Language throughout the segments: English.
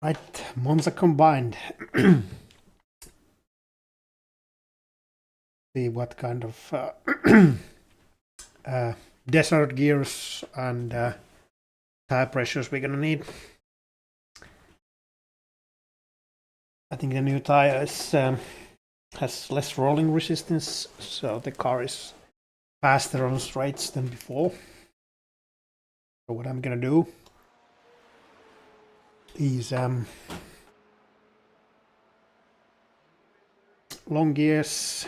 Right, Monza Combined. See what kind of desert gears and tire pressures we're gonna need. I think the new tire has less rolling resistance, so the car is faster on straights than before. So what I'm gonna do is long gears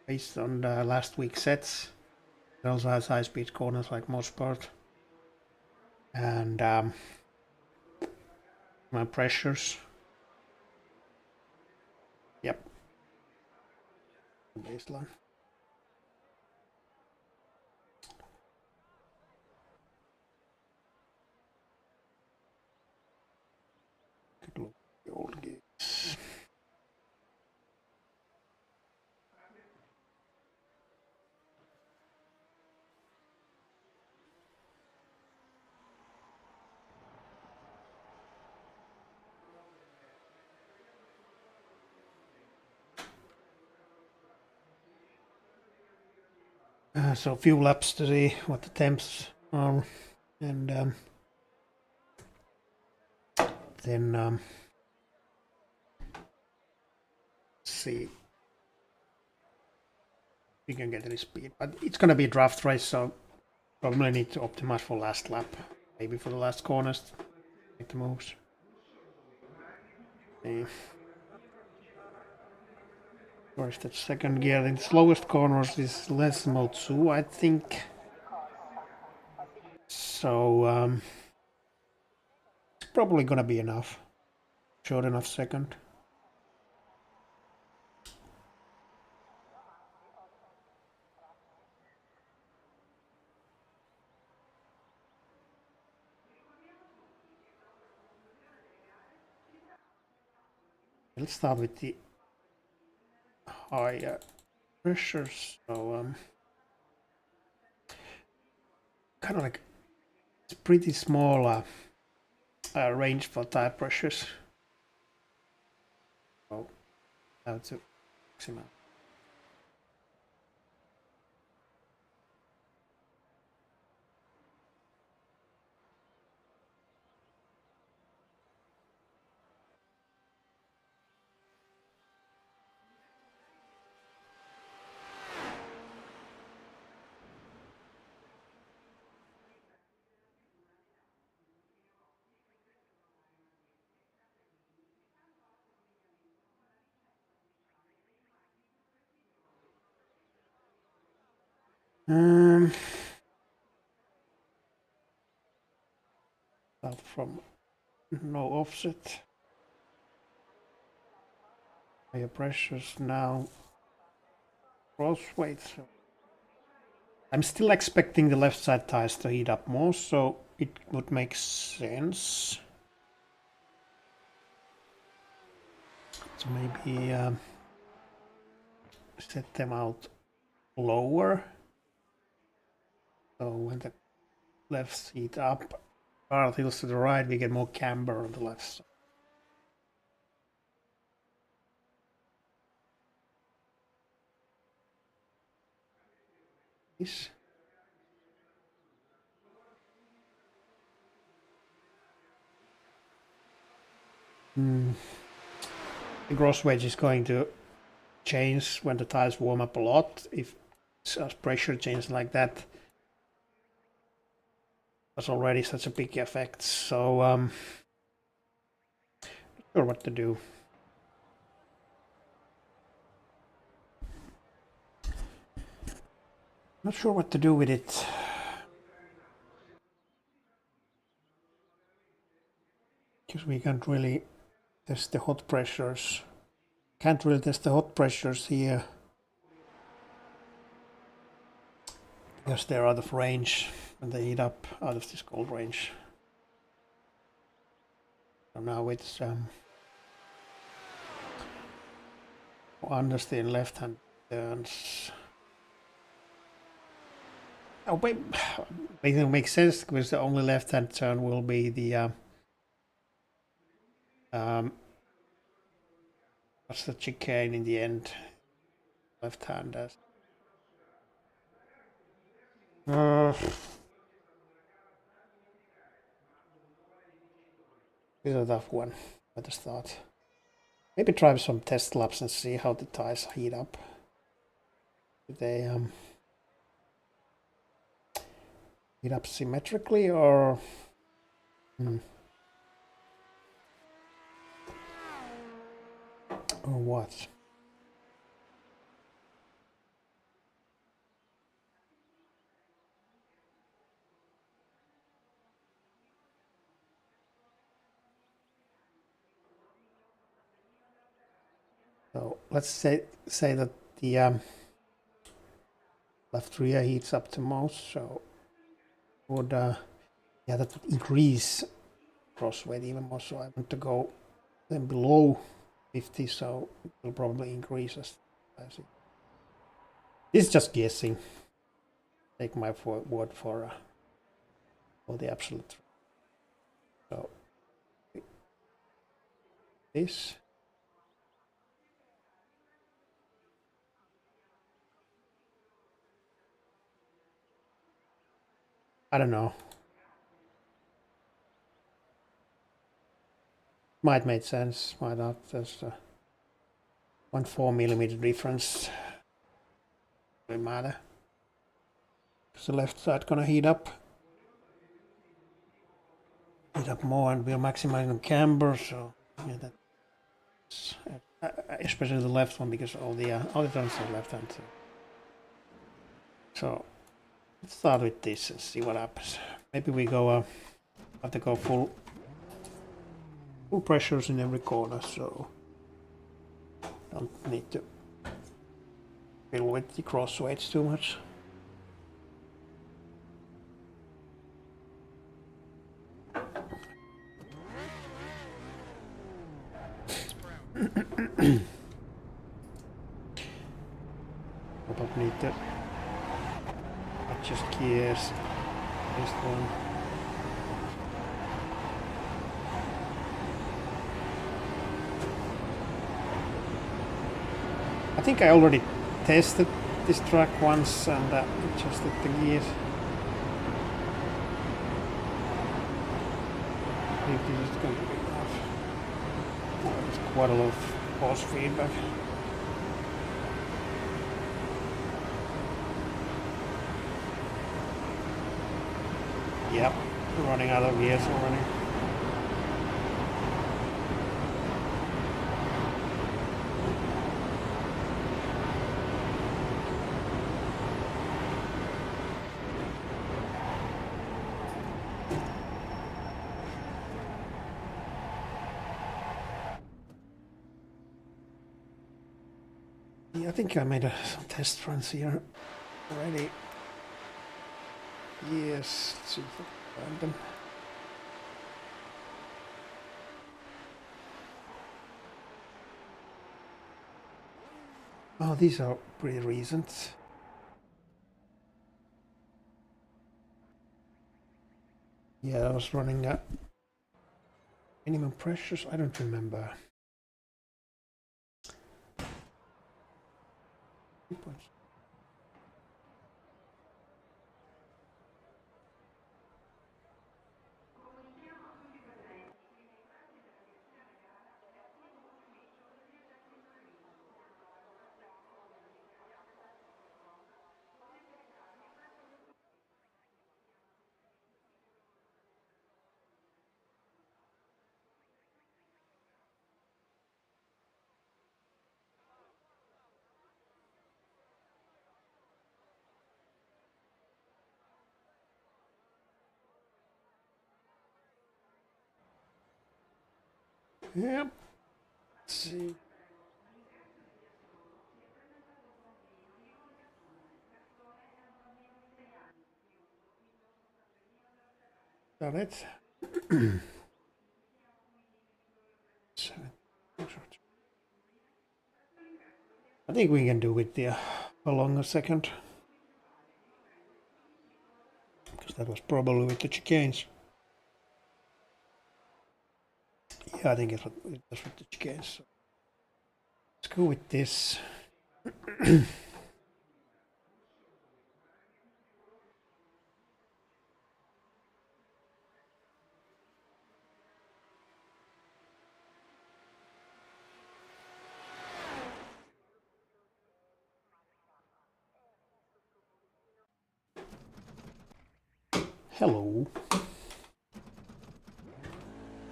based on the last week's sets. It also has high-speed corners like most part, and my pressures. Yep, baseline. Take a look at the old gears. So a few laps to see what the temps are, and then see if we can get any speed. But it's gonna be a draft race, so probably need to optimize for last lap, maybe for the last corners, make the moves. See. Where's that second gear? The slowest corners is less mode 2, I think. So it's probably gonna be enough. Short enough second. Let's start with the higher pressures. So kind of like it's pretty small range for tire pressures. So that's a maximum. Start from no offset. Higher pressures now. Cross weight. So I'm still expecting the left side tires to heat up more, so it would make sense. So maybe set them out lower. So when the left heat up, car tilts to the right, we get more camber on the left side. This. The gross wedge is going to change when the tires warm up a lot. If pressure changes like that, that's already such a big effect. So not sure what to do. Not sure what to do with it. Because we can't really test the hot pressures. Can't really test the hot pressures here. Because they're out of range when they heat up, out of this cold range. So now it's understeer left hand turns. Oh, wait, it makes sense because the only left hand turn will be the What's the chicane in the end? Left handers. This is a tough one at the start. Maybe try some test laps and see how the tires heat up. Do they heat up symmetrically or or what? So let's say that the left rear heats up the most, so would yeah, that would increase cross weight even more. So I want to go then below 50, so it will probably increase as I see. This is just guessing. Take my word for the absolute. So this. I don't know. Might make sense, might not. There's a 1.4 mm difference. Doesn't matter. Because the left side gonna heat up more, and we're maximizing the camber. So yeah, that's especially the left one because all the turns are left hand. So let's start with this and see what happens. Maybe we go have to go full pressures in every corner, so don't need to fill with the cross weights too much. Probably need to adjust gears. This one. I think I already tested this track once and adjusted the gears. I think this is going to be enough. There's quite a lot of force feedback. Yep, running out of gears already. Yeah, I think I made some test runs here already. Yes, let's see if I can find them. Oh, these are pretty recent. Yeah, I was running minimum pressures. I don't remember. Yep. Let's see. That it? I think we can do it there a longer second. Because that was probably with the chicanes. Yeah, I think it was with the chicane. So let's go with this. Hello.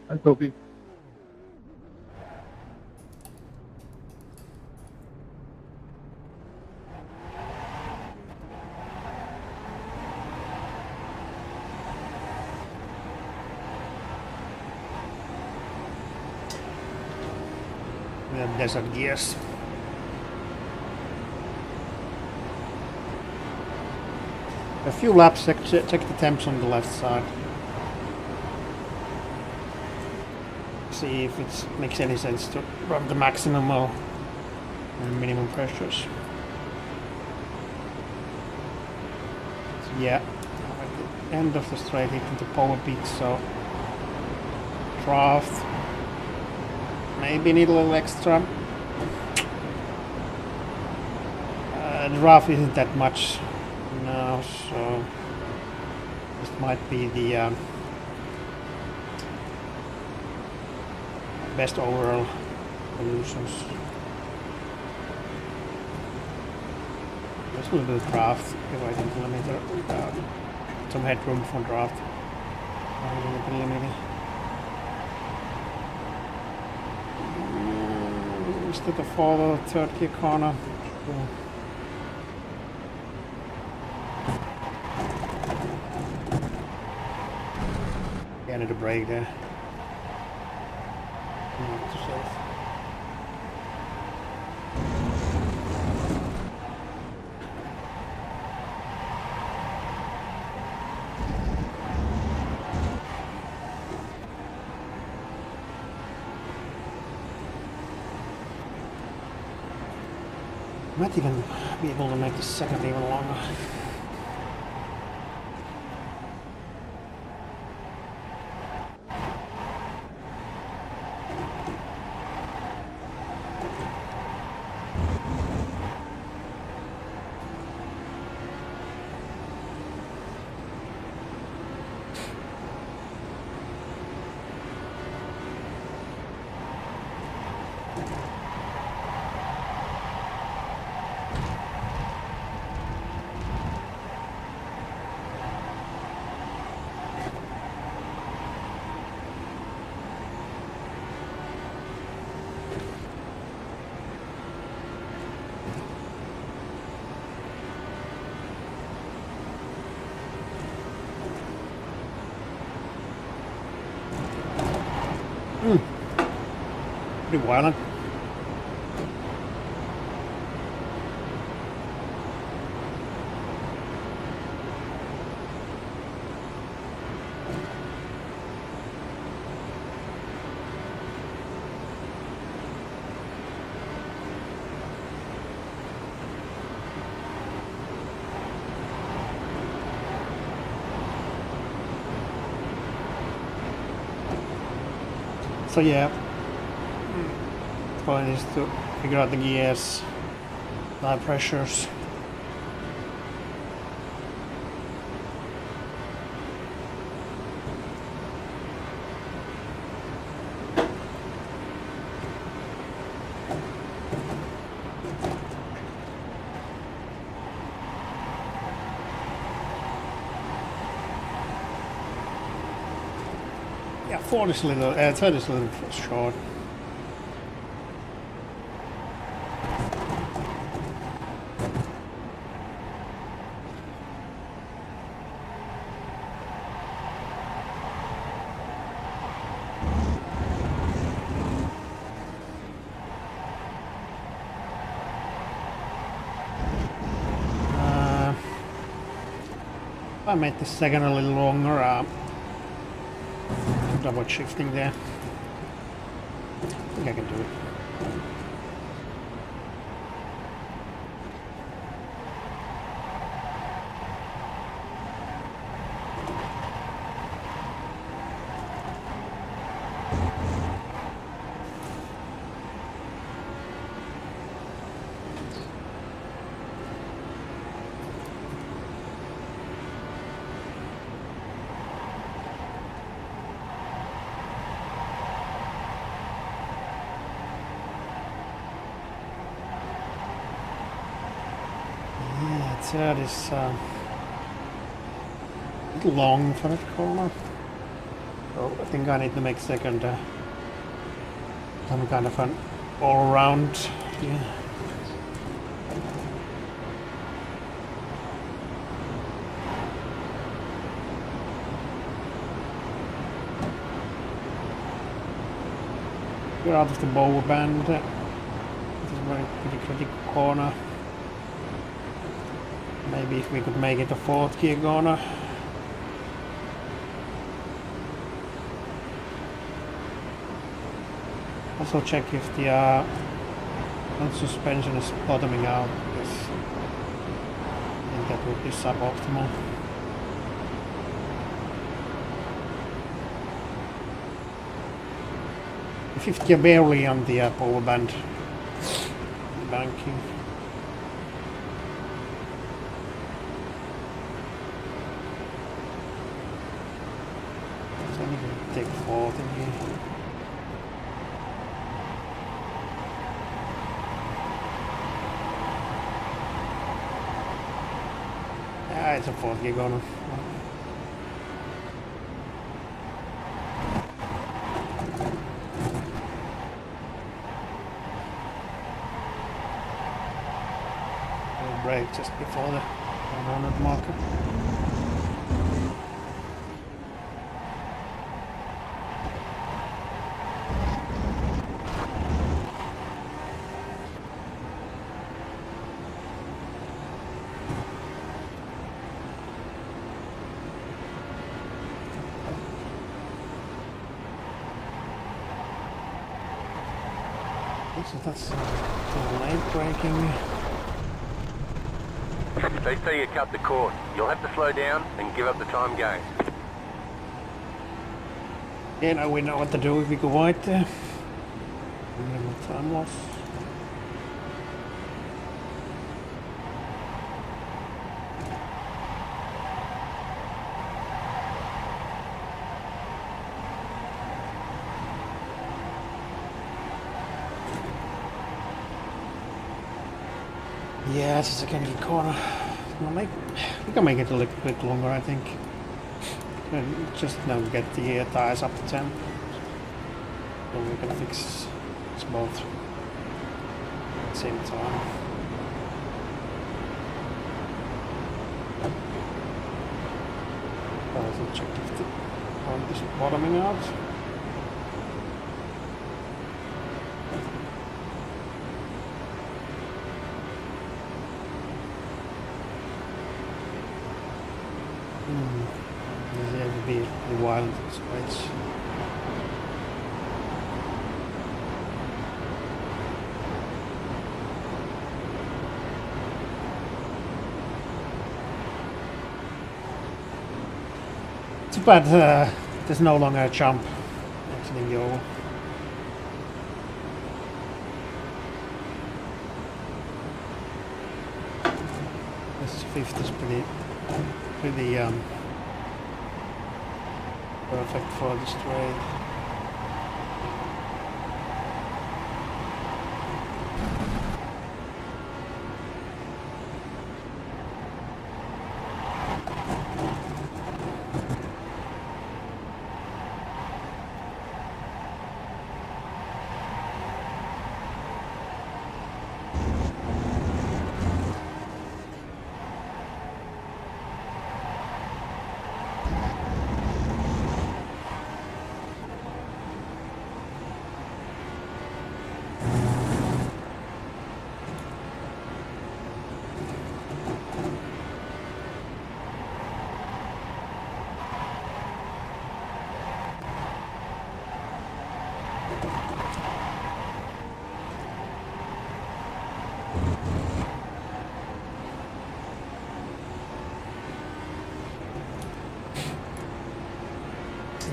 Hi, Toby. We have desert gears. A few laps, check the temps on the left side. See if it makes any sense to run the maximum or minimum pressures. So yeah, at the end of the straight hitting the power peak, so draft. Maybe need a little extra. Draft isn't that much now, so this might be the best overall solutions. Let's do the draft, divide in kilometer, some headroom for draft. Instead of follow third gear corner. Cool. Yeah, I need a brake there. Not too safe. Might even be able to make the second even longer. Pretty violent. So yeah, the point is to figure out the gears, tire pressures. Yeah, 40 is a little, 30 is a little short. I made the second a little longer. Double shifting there. I think I can do it. this bit long for that corner. So I think I need to make second some kind of an all-round here. We're out of the bow band. It is a very pretty critical corner. Maybe if we could make it a fourth gear corner. Also check if the front suspension is bottoming out, because I think that would be suboptimal. The fifth gear barely on the power band banking. So I need to take fourth in here. It's a fourth gear corner. Brake just before the 100 marker. So that's too late braking. They say you cut the cord. You'll have to slow down and give up the time gain. Yeah, now we know what to do if we go wide there. Minimal time loss. Yeah, it's a second corner. We can make it a little bit longer, I think. And just now get the tires up to 10. So we can fix both at the same time. Also check if the front is bottoming out. There will be the wild spreads. Too bad there's no longer a jump exiting the oval. This fifth is pretty perfect for the straight.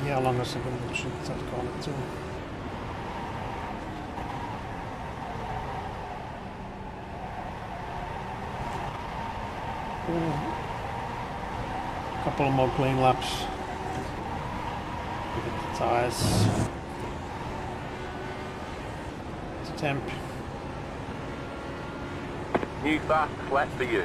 Yeah, long as I can shoot that corner too. Couple more clean laps. Get the tires to temp. New fast flat for you.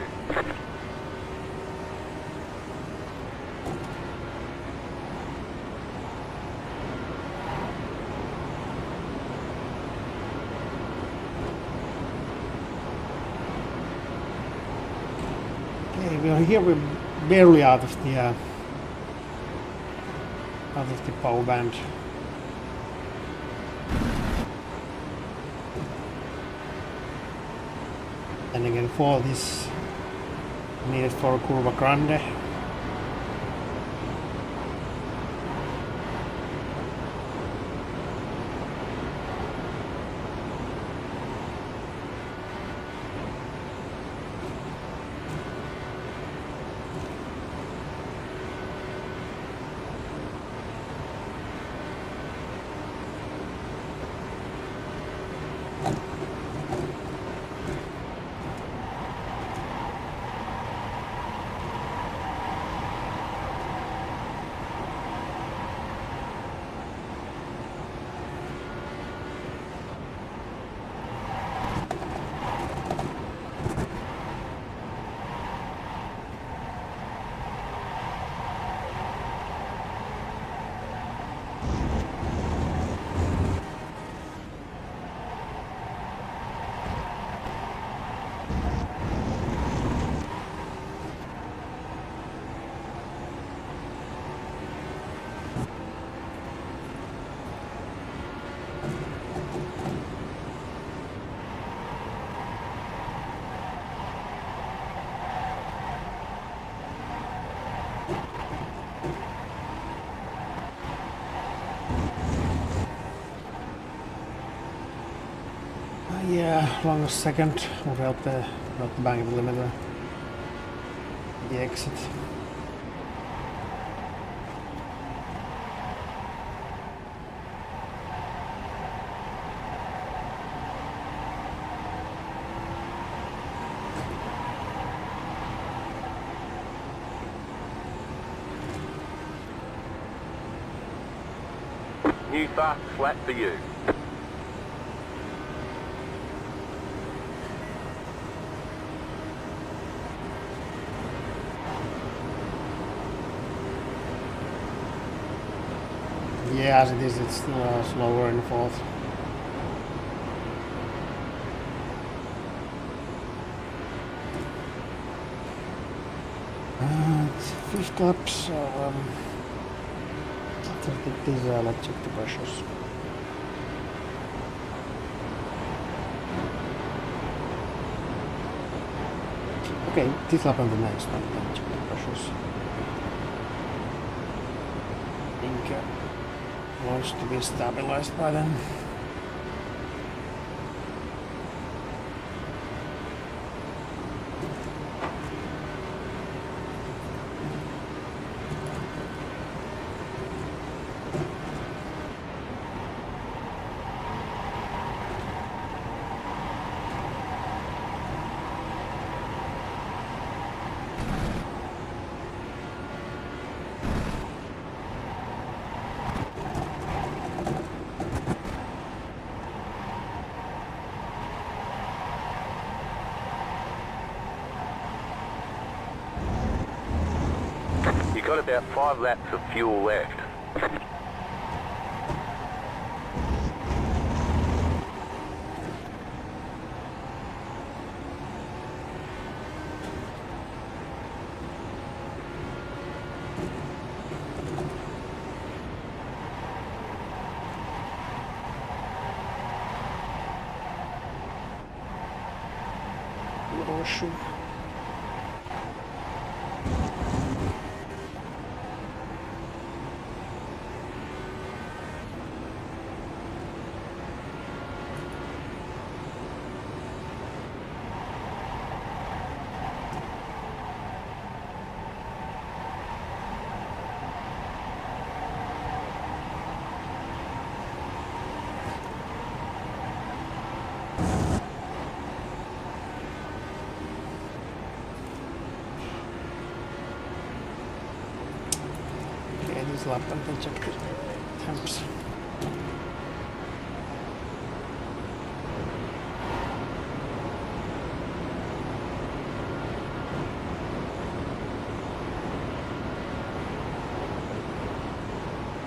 Okay, well here we're barely out of the power band. And again, for this needed for Curva Grande. Yeah, longest second would help the bank limiter. The exit. New fast flat for you. Yeah, as it is, it's slower in the fourth. It's fifth lap, so after this, let's check the pressures. Okay, this lap and the next one, then check the pressures. I think wants to be stabilized by then. You got about 5 laps of fuel left. Хорошо. Lap and then check the temps.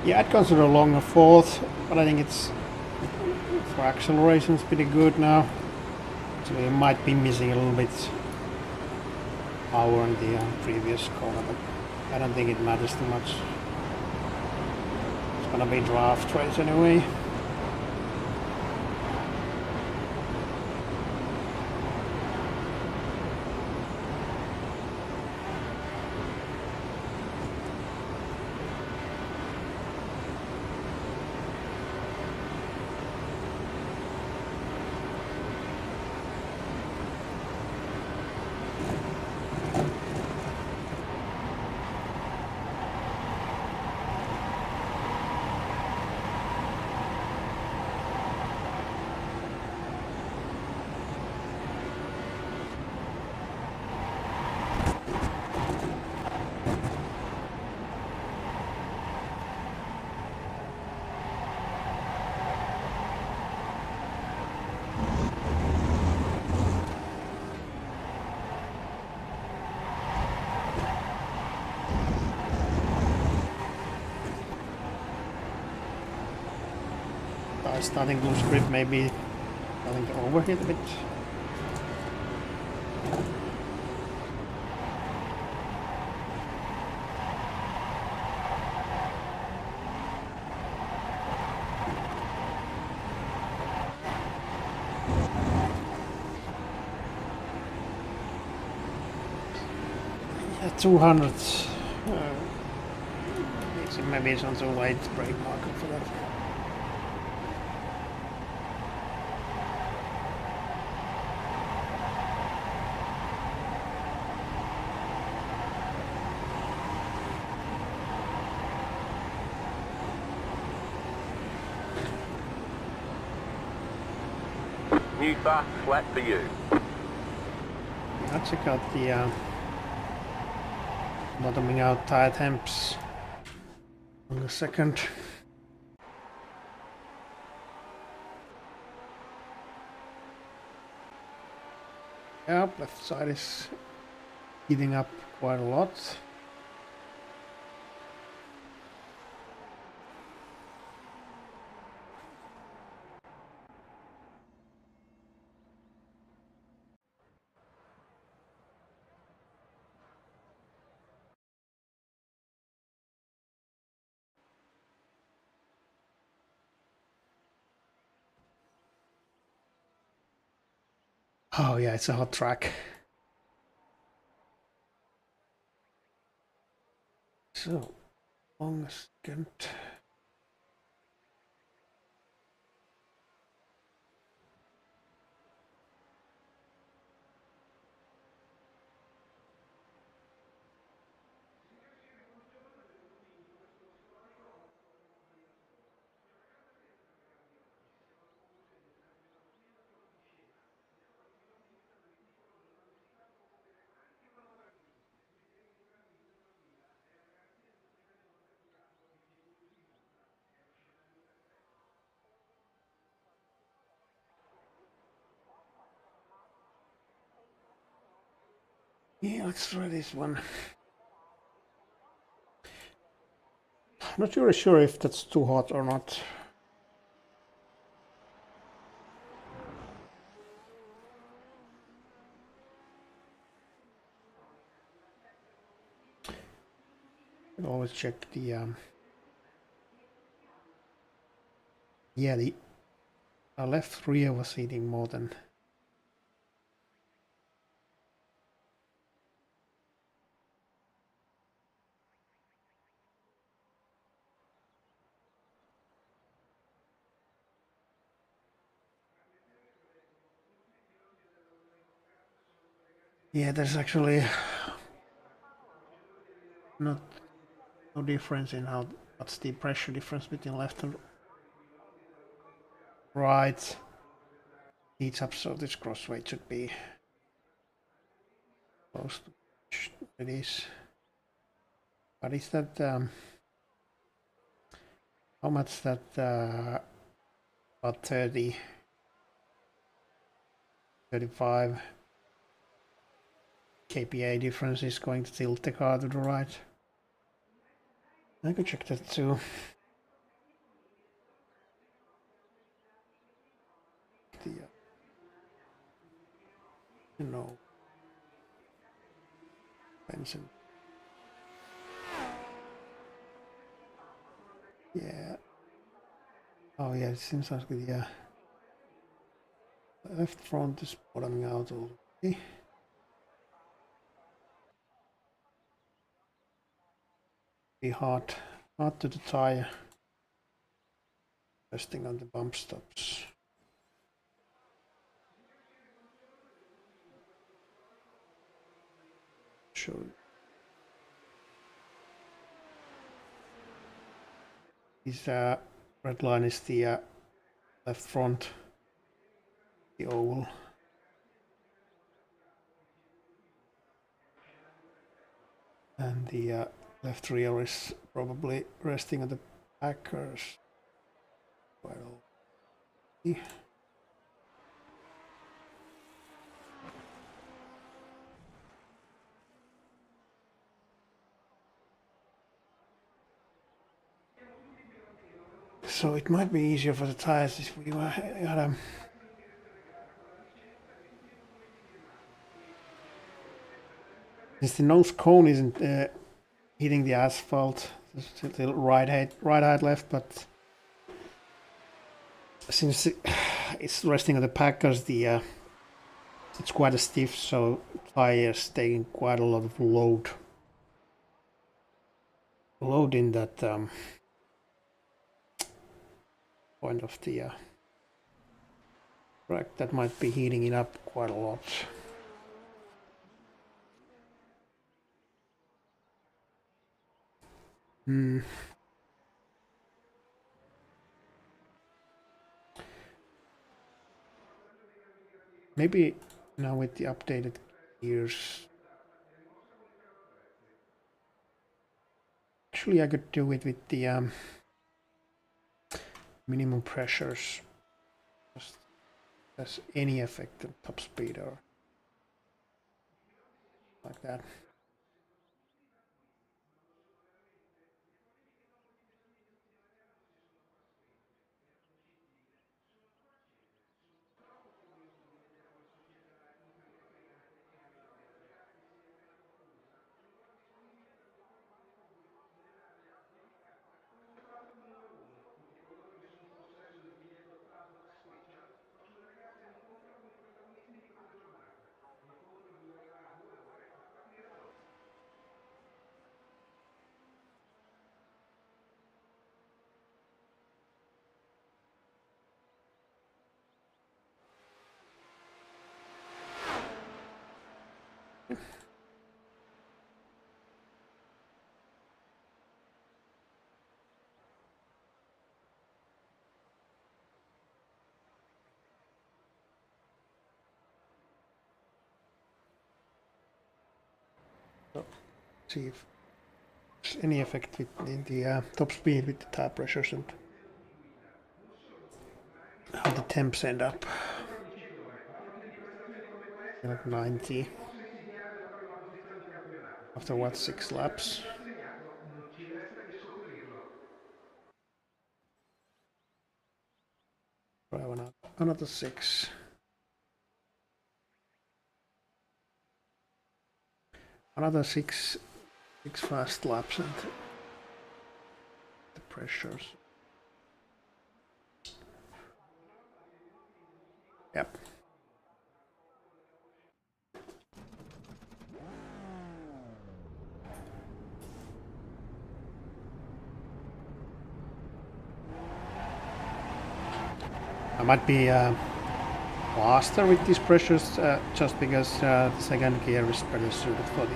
Yeah, I'd consider a longer fourth, but I think it's for acceleration it's pretty good now. So it might be missing a little bit power in the previous corner, but I don't think it matters too much. It's gonna be draft race anyway. Starting to lose grip, maybe starting to overheat a bit. Yeah, 200. Maybe it's on the white brake marker for that. New fast flat for you. I'll check out the bottoming out tire temps on the second. Yep, left side is heating up quite a lot. Oh yeah, it's a hot track. So, long second. Yeah, let's try this one. Not really sure if that's too hot or not. I'll always check the yeah, the left rear was heating more than. Yeah, there's actually not no difference in how what's the pressure difference between left and right. Heats up, so this cross weight should be close to it is. But is that how much that about 30, 35 kPa difference is going to tilt the car to the right? I could check that too. The, you know, suspension. Yeah. Oh yeah, it seems like the left front is bottoming out already. Be hard to the tire. Resting on the bump stops. Sure. This red line is the left front, the oval. And the left rear is probably resting on the backers. Well, so it might be easier for the tires if we had since the nose cone isn't hitting the asphalt. There's still right height left, but since it's resting on the packers, the it's quite a stiff, so tires taking quite a lot of load in that point of the track. That might be heating it up quite a lot. Maybe now with the updated gears, actually I could do it with the minimum pressures, just as any effect on top speed or like that. So see if there's any effect in the top speed with the tire pressures and how the temps end up. Like 90 after what, 6 laps? Try another 6. Another six fast laps and the pressures. Yep. I might be faster with these pressures just because the second gear is better suited for the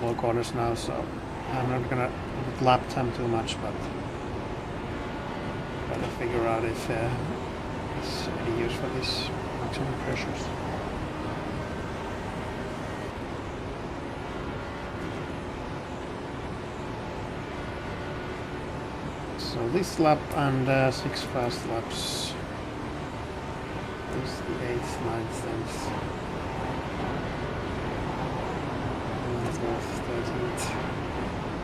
low corners now, so I'm not gonna look at lap time too much, but try to figure out if there's any use for these maximum pressures. So this lap and 6 fast laps. This is the 8th, 9th, 10th, 12th, 13th.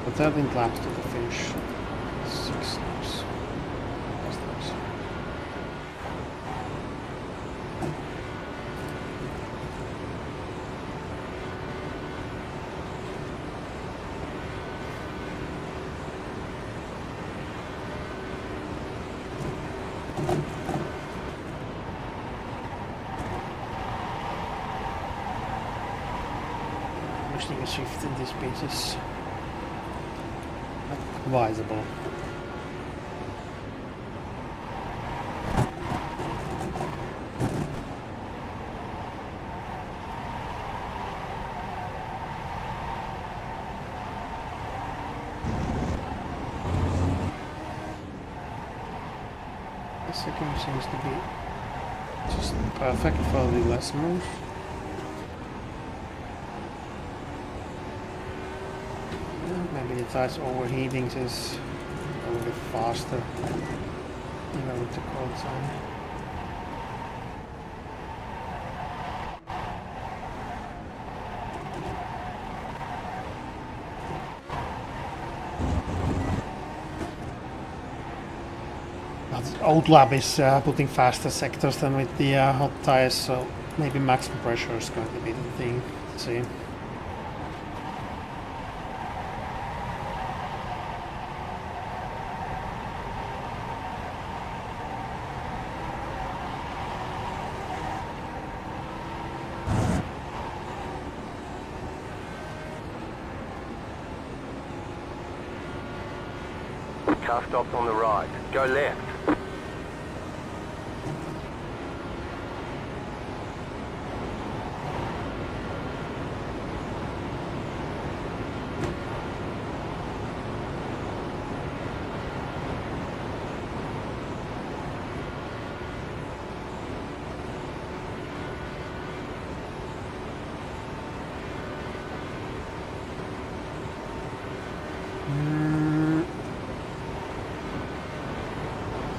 The 13th laps to the finish. 6 laps. Fast laps. Pushing a shift in this pitch is not advisable. The second seems to be just perfect for the less moves. Maybe the tire's overheating is a little bit faster, even with the cold sign. Old lab is putting faster sectors than with the hot tires, so maybe maximum pressure is going to be the thing to see. Car stops on the right. Go left.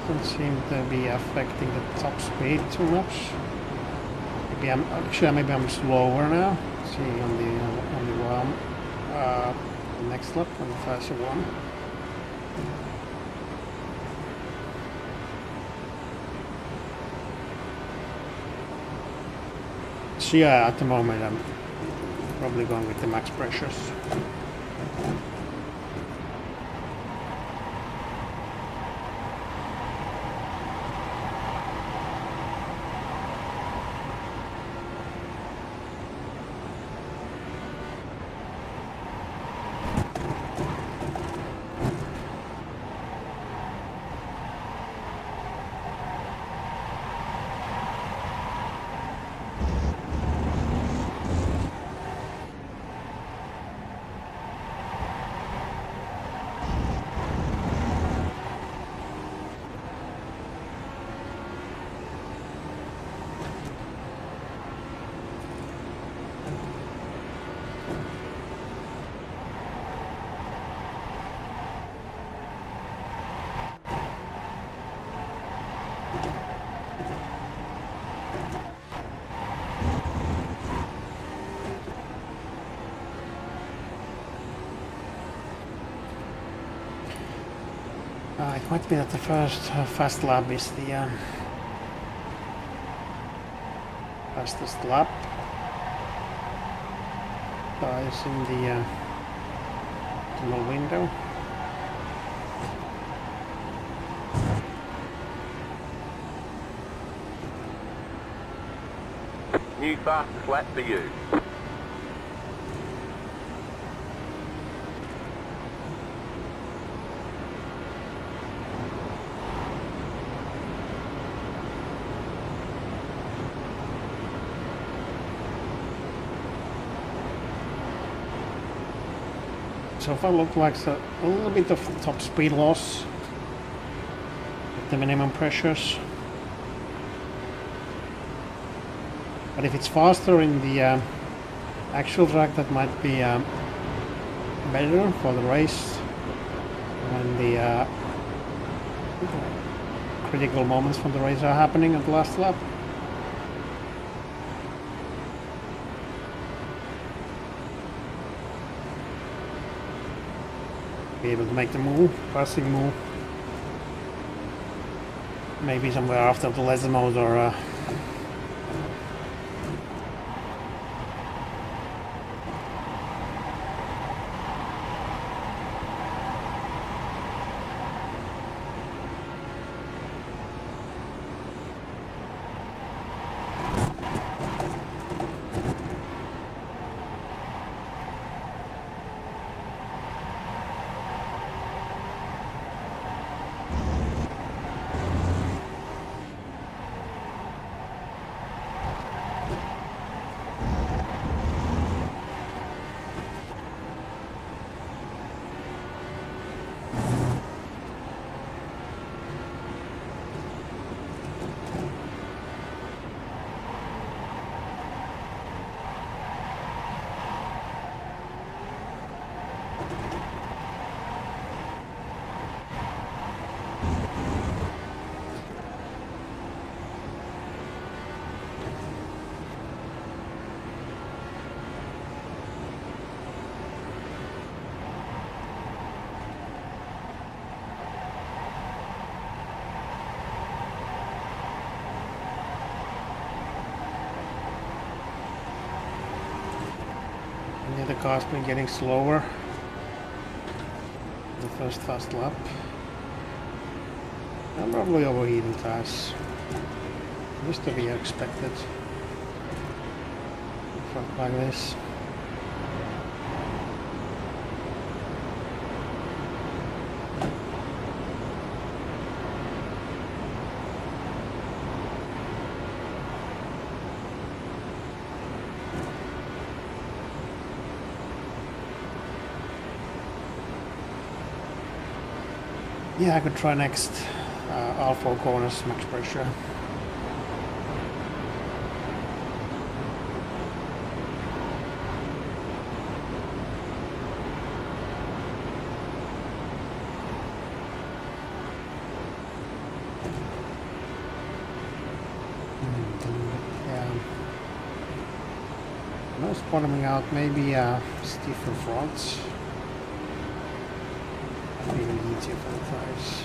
Doesn't seem to be affecting the top speed too much. Maybe I'm slower now. See on the next lap on the faster one. So yeah, at the moment I'm probably going with the max pressures. It might be that the first fast lap is the fastest lap. Tires in the tunnel window. New fastest lap for you. So far looks like a little bit of top speed loss at the minimum pressures. But if it's faster in the actual track, that might be better for the race when the critical moments from the race are happening at the last lap. Be able to make the move, passing move. Maybe somewhere after the lesser mode or Yeah, the car's been getting slower. The first fast lap. I'm probably overheating tires. Just to be expected. Front like this. Yeah, I could try next all four corners, max pressure. Yeah. No, it's bottoming out, maybe stiffer fronts. Even easier for the tires.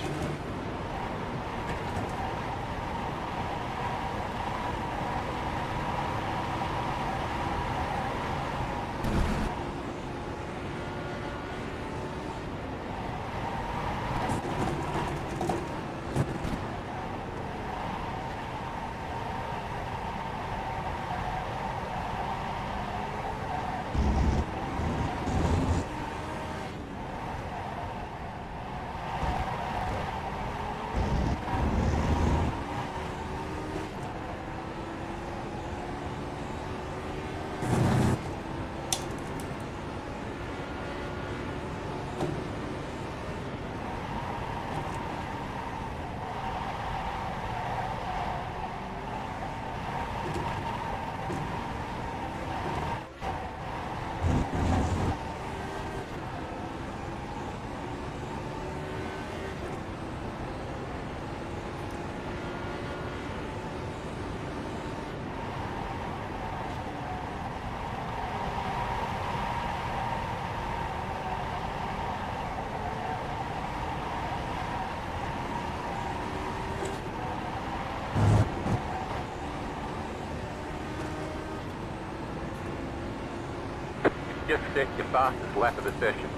Just set your fastest lap of the session.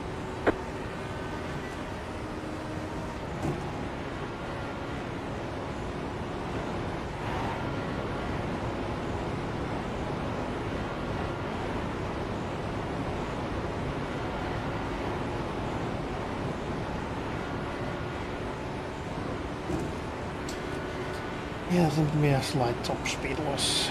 Yeah, seems to be a slight top speed loss.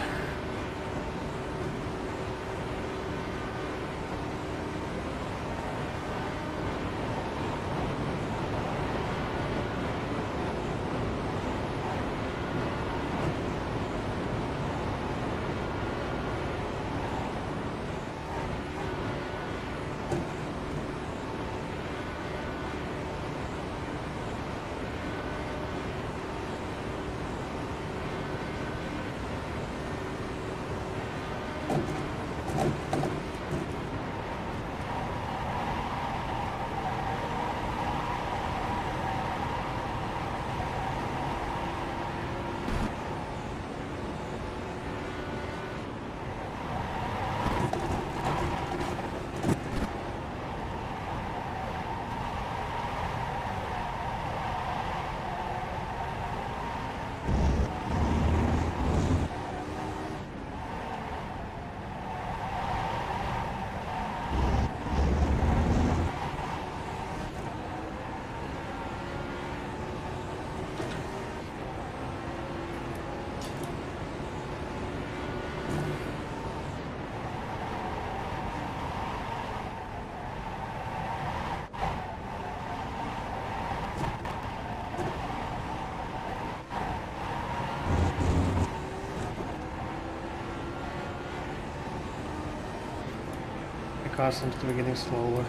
The car seems to be getting slower.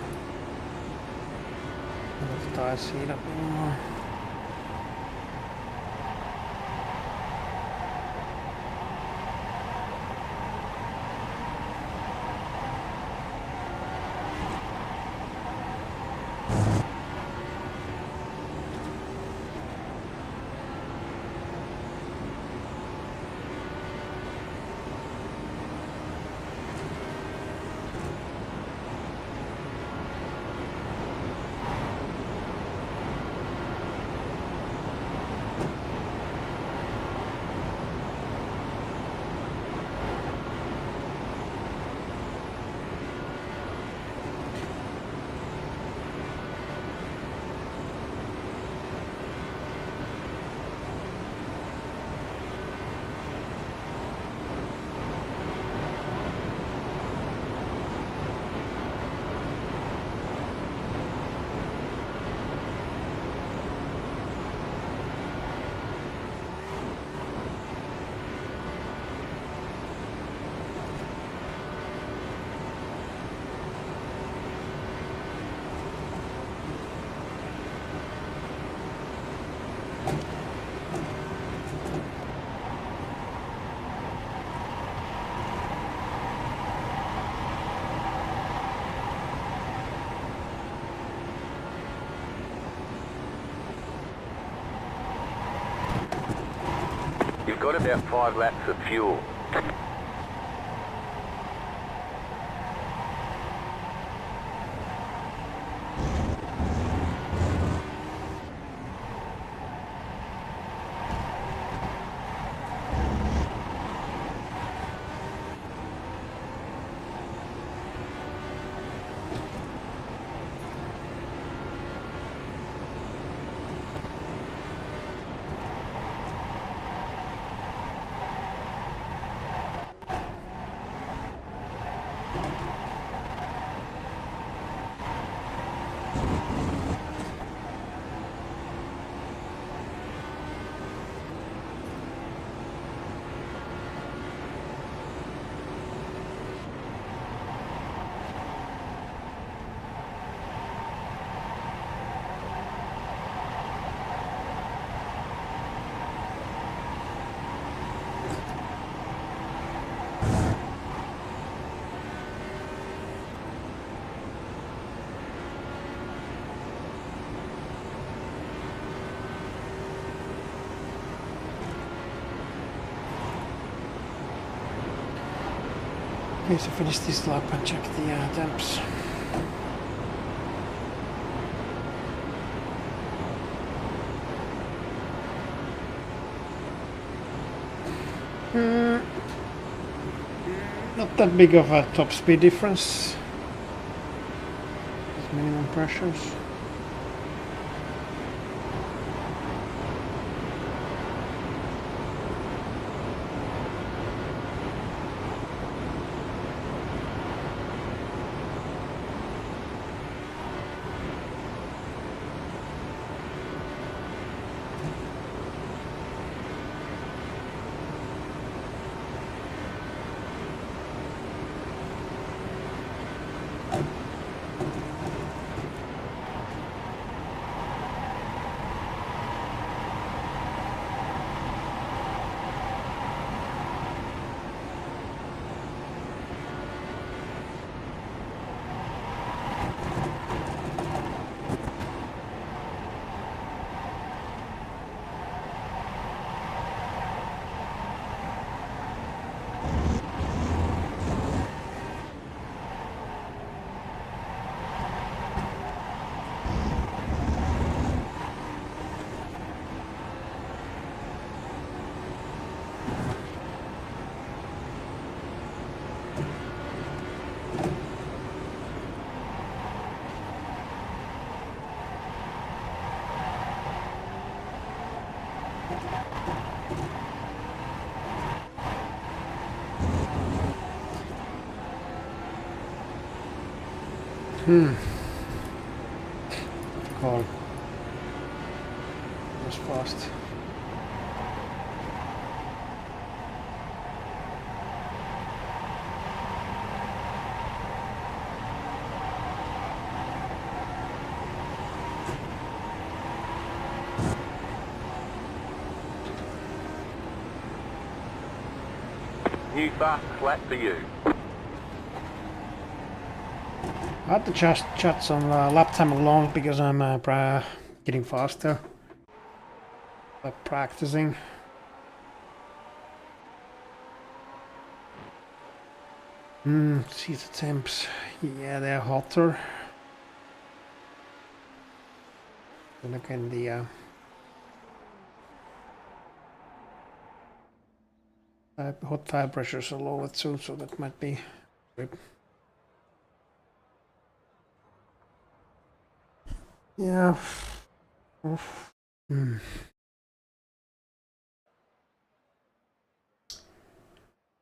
The tires heat up anymore. You've got about 5 laps of fuel. Okay, so finish this lap and check the temps. Not that big of a top speed difference. Just minimum pressures. Call. Was fast. New fastest lap for you. I had to just chat some lap time alone because I'm getting faster by practicing. See the temps. Yeah, they're hotter. Then again, the hot tire pressures are lower too, so that might be good. Yeah.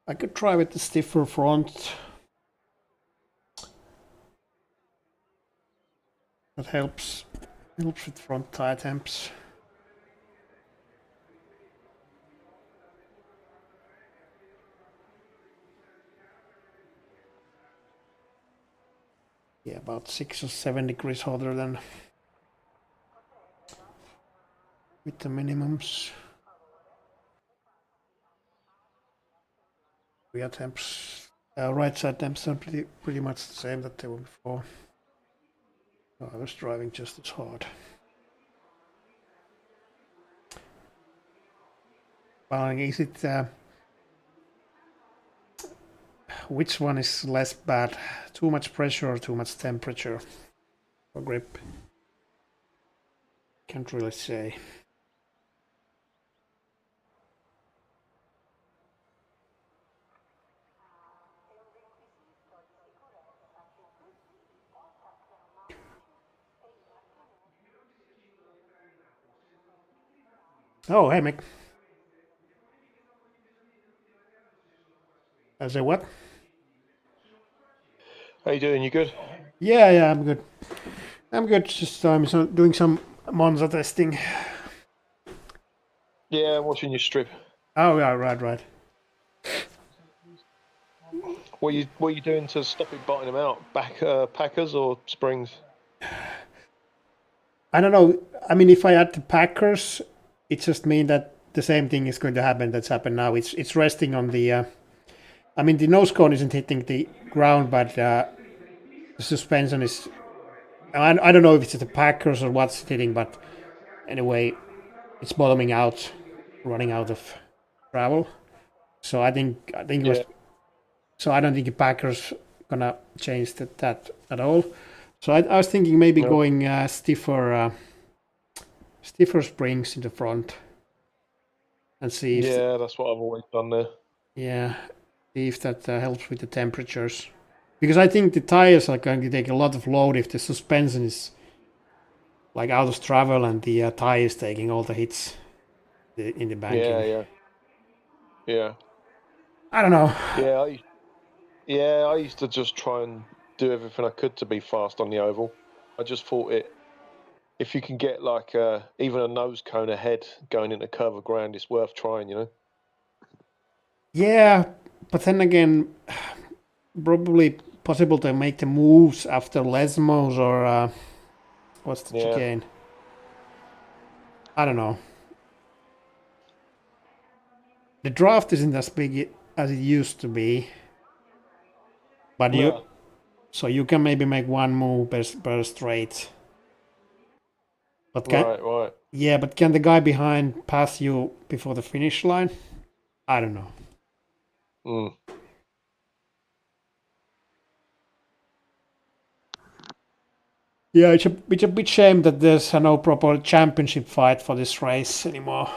I could try with the stiffer front. That helps with front tire temps. Yeah, about 6 or 7 degrees hotter than with the minimums. Rear temps, right side temps are pretty much the same that they were before. So I was driving just as hard. Is it which one is less bad? Too much pressure or too much temperature for grip? Can't really say. Oh, hey, Mick. I say what? How you doing? You good? Yeah, I'm good. I'm good. Just doing some Monza testing. Yeah, I'm watching your strip. Oh, yeah, right. What are you doing to stop it biting them out? Back packers or springs? I don't know. I mean, if I add the Packers, it just means that the same thing is going to happen that's happened now. It's resting on the. I mean, the nose cone isn't hitting the ground, but the suspension is. I don't know if it's the Packers or what's hitting, but anyway, it's bottoming out, running out of travel. So I think it was. Yeah. So I don't think the Packers gonna change that at all. So I was thinking maybe No. going stiffer springs in the front and see if Yeah, that's what I've always done there. yeah, see if that helps with the temperatures. Because I think the tires are going to take a lot of load if the suspension is like out of travel and the tire is taking all the hits in the Yeah, banking. yeah, yeah, I don't know. yeah. I used to just try and do everything I could to be fast on the oval. I just thought if you can get like even a nose cone ahead going into curve of ground, it's worth trying. You know. Yeah, but then again, probably possible to make the moves after Lesmos or what's the Yeah. chicane? I don't know. The draft isn't as big as it used to be, but No. you can maybe make one move per straight. But Right. Right. can the guy behind pass you before the finish line? I don't know. Mm. Yeah, it's a bit shame that there's no proper championship fight for this race anymore.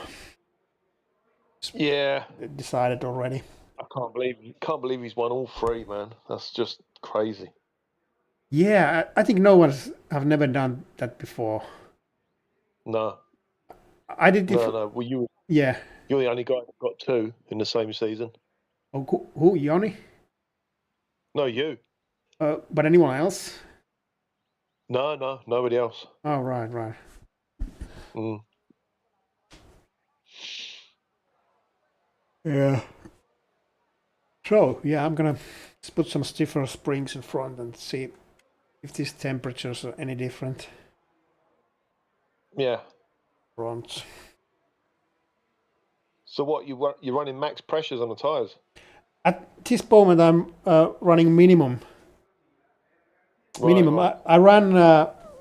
Yeah. Decided already. I can't believe he's won all three, man. That's just crazy. Yeah, I think no one's have never done that before. No. I did No, no. Well, yeah. you're the only guy that got two in the same season. Oh, who Yoni? No, you. But anyone else? No, no, nobody else. Oh, right. Mm. Yeah. So yeah, I'm gonna put some stiffer springs in front and see if these temperatures are any different. Yeah. Front. So what you're running max pressures on the tires? At this moment, I'm running minimum. Right, Minimum. right. I ran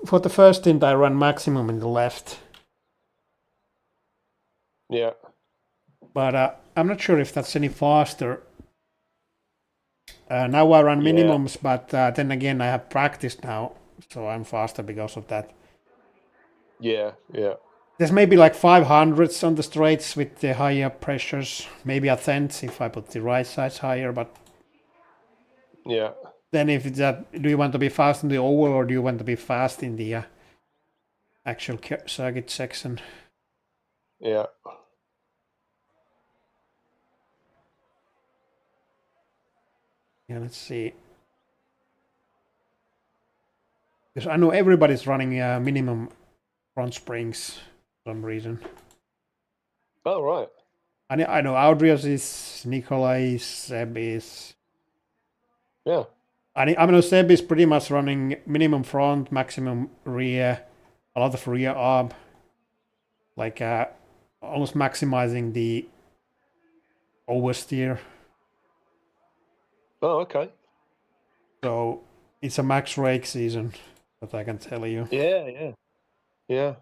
for the first stint. I ran maximum in the left, Yeah. but I'm not sure if that's any faster. Now I run Yeah. minimums, but then again, I have practice now, so I'm faster because of that. Yeah. Yeah. There's maybe like 500s on the straights with the higher pressures. Maybe a tenth if I put the right sides higher. But Yeah. then if it's that, do you want to be fast in the oval or do you want to be fast in the actual circuit section? Yeah. Yeah, let's see. Because I know everybody's running minimum front springs for some reason. Oh, right. I know Audrius is, Nikolai is, Seb is. Yeah. I know Seb is pretty much running minimum front, maximum rear, a lot of rear arm, like almost maximizing the oversteer. Oh, okay. So it's a max rake season, that I can tell you. Yeah. Yeah. Yeah.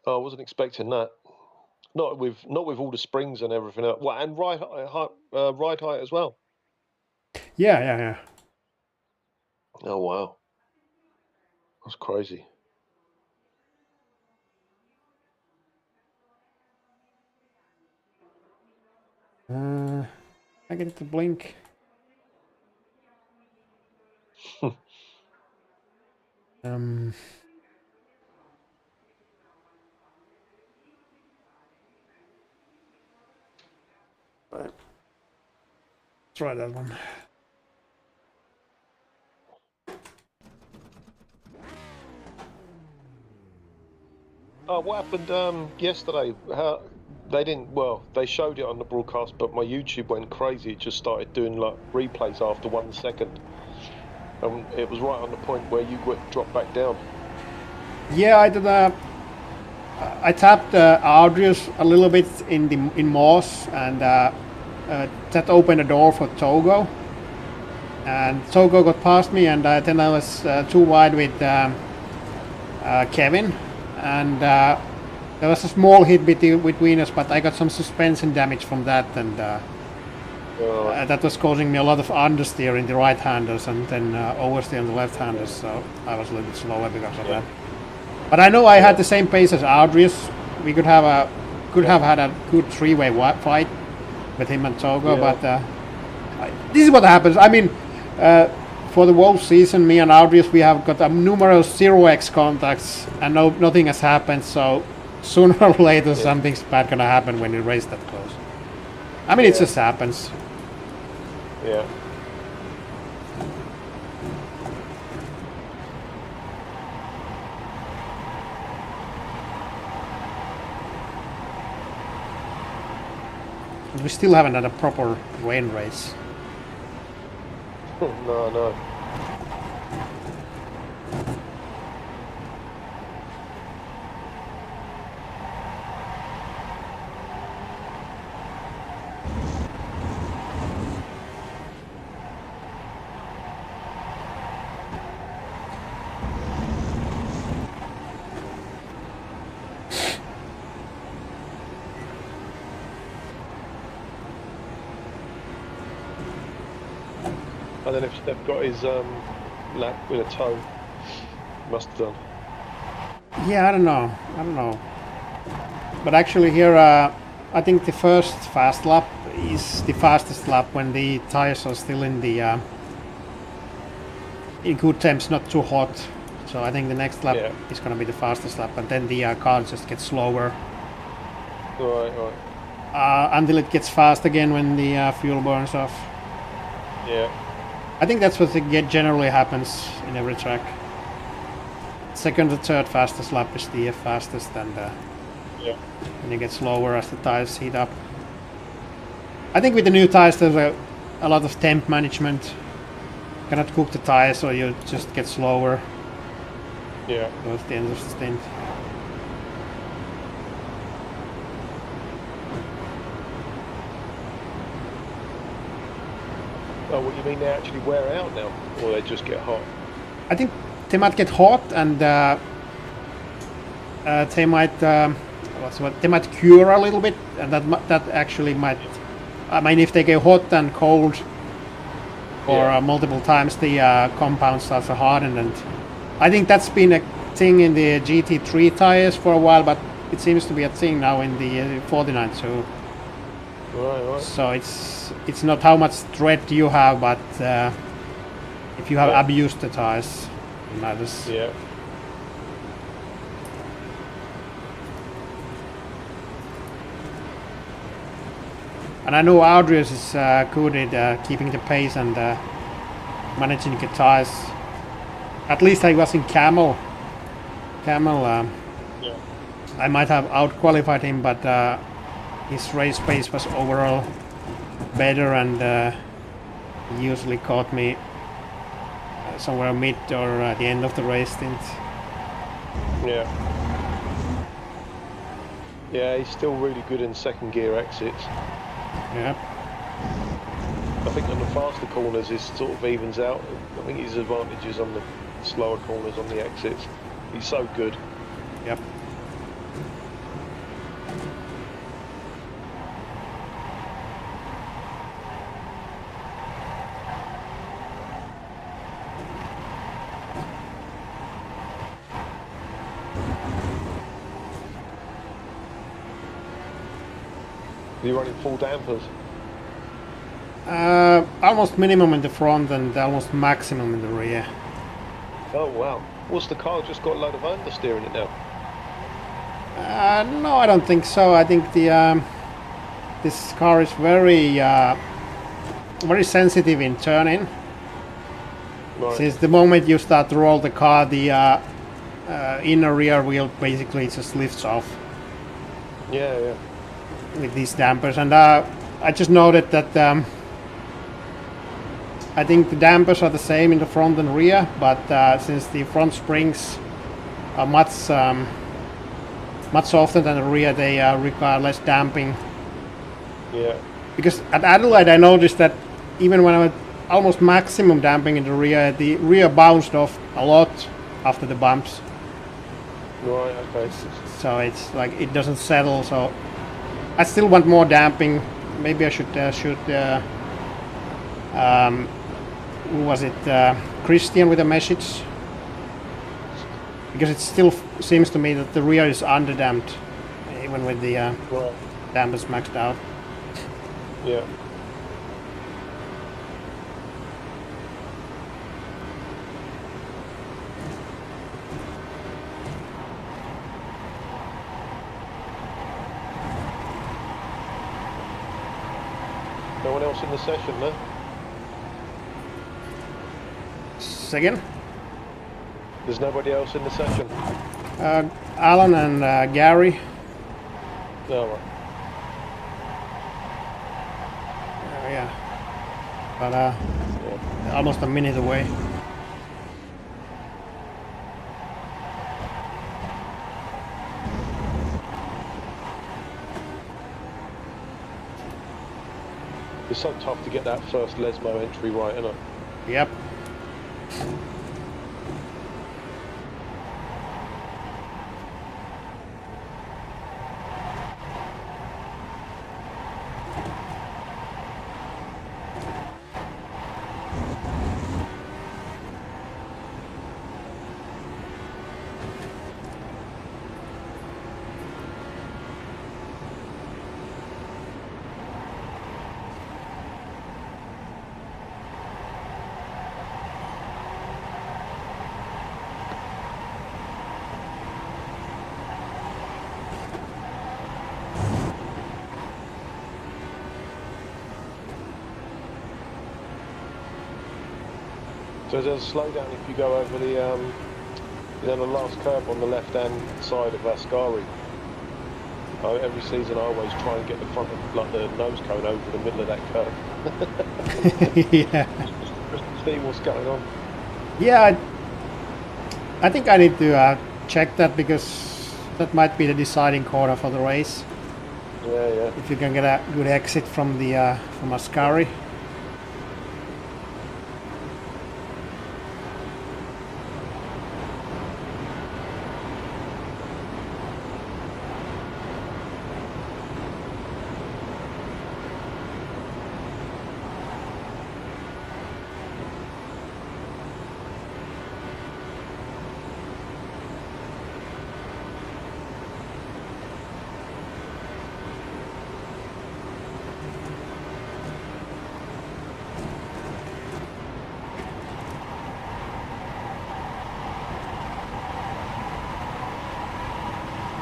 Oh, I wasn't expecting that. Not with all the springs and everything else. Well, and ride height as well. Yeah. Oh wow, that's crazy. I get it to blink. Um, try that one. Oh, what happened yesterday? How they didn't? Well, they showed it on the broadcast, but my YouTube went crazy. It just started doing like replays after 1 second, and it was right on the point where you dropped back down. Yeah, I did. I tapped Ardrius a little bit in Moss, and that opened the door for Togo. And Togo got past me, and then I was too wide with Kevin, and there was a small hit between us, but I got some suspension damage from that, and that was causing me a lot of understeer in the right-handers and then oversteer on the left-handers, so I was a little bit slower because of that. But I know I had the same pace as Ardrius. We could have had a good three-way fight with him and Togo, but this is what happens. I mean, for the whole season, me and Ardrius, we have got numerous 0x contacts, and nothing has happened. So sooner or later, something's bad gonna happen when you race that close. I mean, it just happens. Yeah. We still haven't had a proper rain race. No. I don't know if Steph got his lap with a toe. Must have done. Yeah, I don't know. But actually here, I think the first fast lap is the fastest lap when the tires are still in the in good temps, not too hot. So I think the next lap is going to be the fastest lap, and then the car just gets slower. Right. Until it gets fast again when the fuel burns off. Yeah. I think that's what generally happens in every track. Second or third fastest lap is the fastest, and you get slower as the tires heat up. I think with the new tires there's a lot of temp management. You cannot cook the tires, or you just get slower. Yeah. Towards the end of the stint. Oh, what you mean they actually wear out now, or they just get hot? I think they might get hot, and they might they might cure a little bit, and that actually might. I mean, if they get hot and cold for multiple times, the compound starts to harden, and I think that's been a thing in the GT3 tires for a while, but it seems to be a thing now in the 49 too. Right. So it's not how much tread you have, but if you have abused the tires, it matters. Yeah. And I know Ardrius is good at keeping the pace and managing the tires. At least I was in Camel. I might have out-qualified him, but his race pace was overall better, and he usually caught me somewhere mid or at the end of the race stint. Yeah. Yeah, he's still really good in second gear exits. Yeah. I think on the faster corners it sort of evens out. I think his advantages on the slower corners on the exits. He's so good. Yep. You're running full dampers. Almost minimum in the front and almost maximum in the rear. Oh wow. What's the car just got a load of understeer in it now? No, I don't think so. I think the this car is very very sensitive in turning. Right. Since the moment you start to roll the car, the inner rear wheel basically just lifts off Yeah, yeah. with these dampers. And I just noted that I think the dampers are the same in the front and rear, but since the front springs are much softer than the rear, they require less damping. Yeah. Because at Adelaide, I noticed that even when I was almost maximum damping in the rear bounced off a lot after the bumps. Right, okay. So it's like it doesn't settle. So I still want more damping. Maybe I should shoot. Who was it? Christian with a message. Because it still seems to me that the rear is underdamped, even with the Right. dampers maxed out. Yeah. No one else in the session, no? Second, There's nobody else in the session? Alan and Gary. No, right. Yeah, but Yeah. almost a minute away. It's so tough to get that first Lesmo entry right, isn't it? Yep. So there's a slowdown if you go over the the last curve on the left-hand side of Ascari. Every season I always try and get the front of like the nose cone over the middle of that curve. Yeah. See what's going on. Yeah, I think I need to check that because that might be the deciding corner for the race. Yeah, yeah. If you can get a good exit from the from Ascari.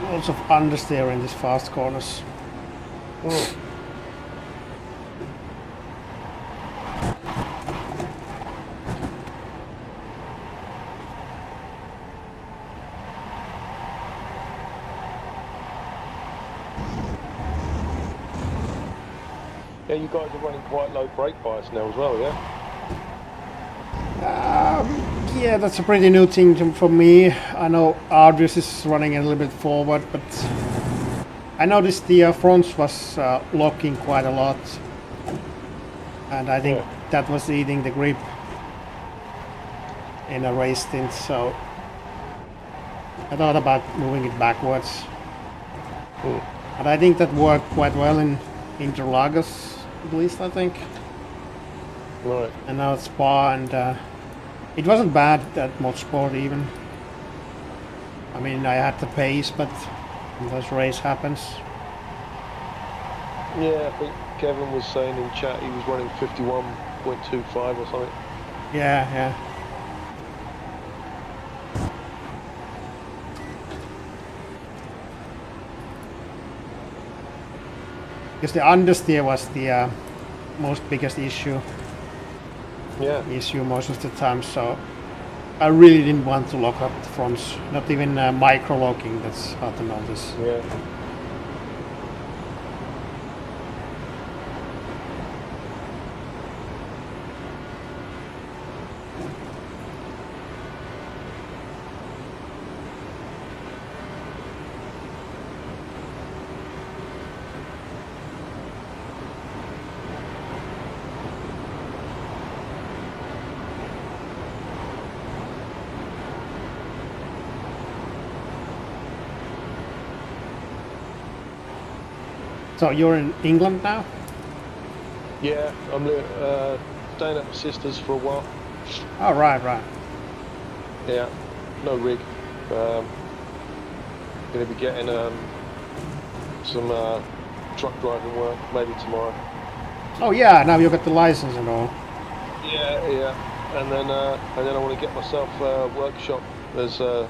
Lots of understeer in these fast corners. Mm. Yeah, you guys are running quite low brake bias now as well, yeah? Yeah, that's a pretty new thing for me. I know Ardrius is running a little bit forward, but I noticed the front was locking quite a lot. And I think that was eating the grip in a race stint, so I thought about moving it backwards. Mm. But I think that worked quite well in Interlagos, at least I think. Right. And now it's Spa, and it wasn't bad at Motorsport even. I mean, I had the pace, but those race happens. Yeah, I think Kevin was saying in chat he was running 51.25 or something. Yeah. Because the understeer was the most biggest issue Yeah. most of the time, so I really didn't want to lock up the fronts, not even micro locking. That's hard to notice. Yeah. So you're in England now? Yeah, I'm staying at my sister's for a while. Oh, right. Yeah, no rig. Going to be getting some truck driving work maybe tomorrow. Oh yeah, now you got the license and all. Yeah, and then I want to get myself a workshop. There's a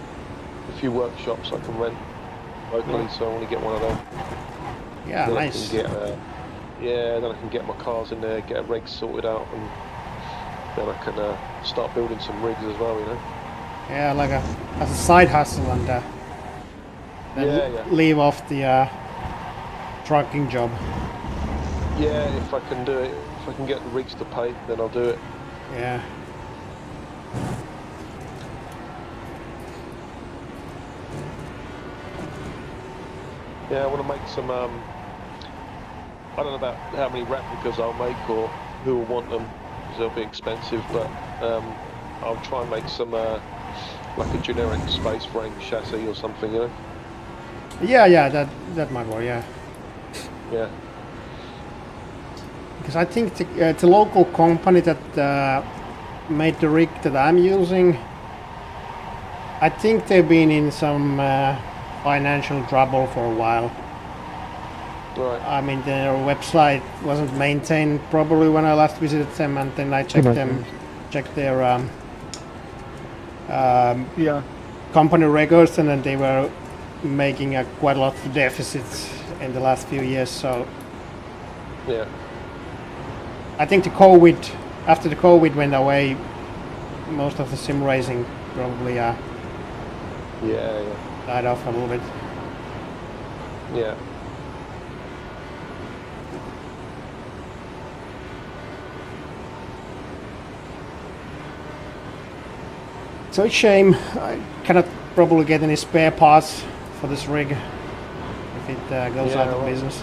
few workshops I can rent locally, so I want to get one of them. Yeah, then nice. then I can get my cars in there, get a rig sorted out, and then I can start building some rigs as well, you know. Yeah, like as a side hustle and then Yeah. leave off the trucking job. Yeah, if I can do it, if I can get the rigs to pay, then I'll do it. Yeah. Yeah, I want to make some, I don't know about how many replicas I'll make or who will want them, because they'll be expensive, but I'll try and make some, like a generic space frame chassis or something, you know? Yeah, that might work, yeah. Yeah. Because I think the local company that made the rig that I'm using, I think they've been in some financial trouble for a while. Right. I mean, their website wasn't maintained properly when I last visited them, and then I checked their Yeah. company records, and then they were making quite a lot of deficits in the last few years. So Yeah. I think after the COVID went away, most of the sim racing probably Yeah. died off a little bit. Yeah. So it's a shame I cannot probably get any spare parts for this rig if it goes out of business.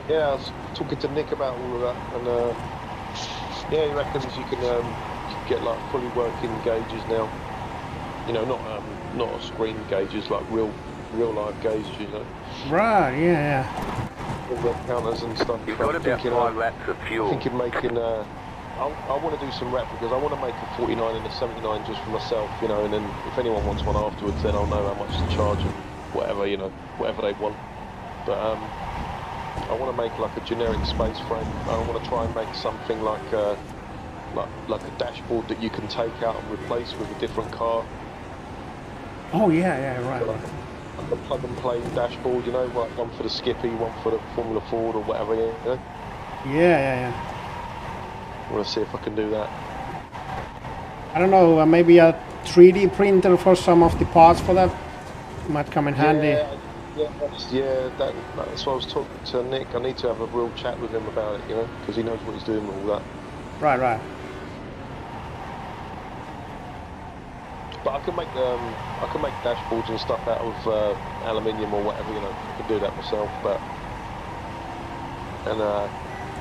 Yeah, I was talking to Nick about all of that, and yeah, he reckons you can get like fully working gauges now. You know, not screen gauges, like real live gauges, you know. Right, yeah. All the counters and stuff. You've got about 5 laps of fuel. Thinking making I want to do some replicas. I want to make a 49 and a 79 just for myself, you know, and then if anyone wants one afterwards, then I'll know how much to charge and whatever, you know, whatever they want. But I want to make like a generic space frame. I want to try and make something like a dashboard that you can take out and replace with a different car. Oh yeah, right. Like a plug and play dashboard, you know, like one for the Skippy, one for the Formula Ford or whatever, you know. Yeah. I want to see if I can do that. I don't know, maybe a 3D printer for some of the parts for that might come in handy. That's why I was talking to Nick. I need to have a real chat with him about it, you know, because he knows what he's doing with all that. Right. But I can make dashboards and stuff out of aluminium or whatever, you know. I can do that myself, and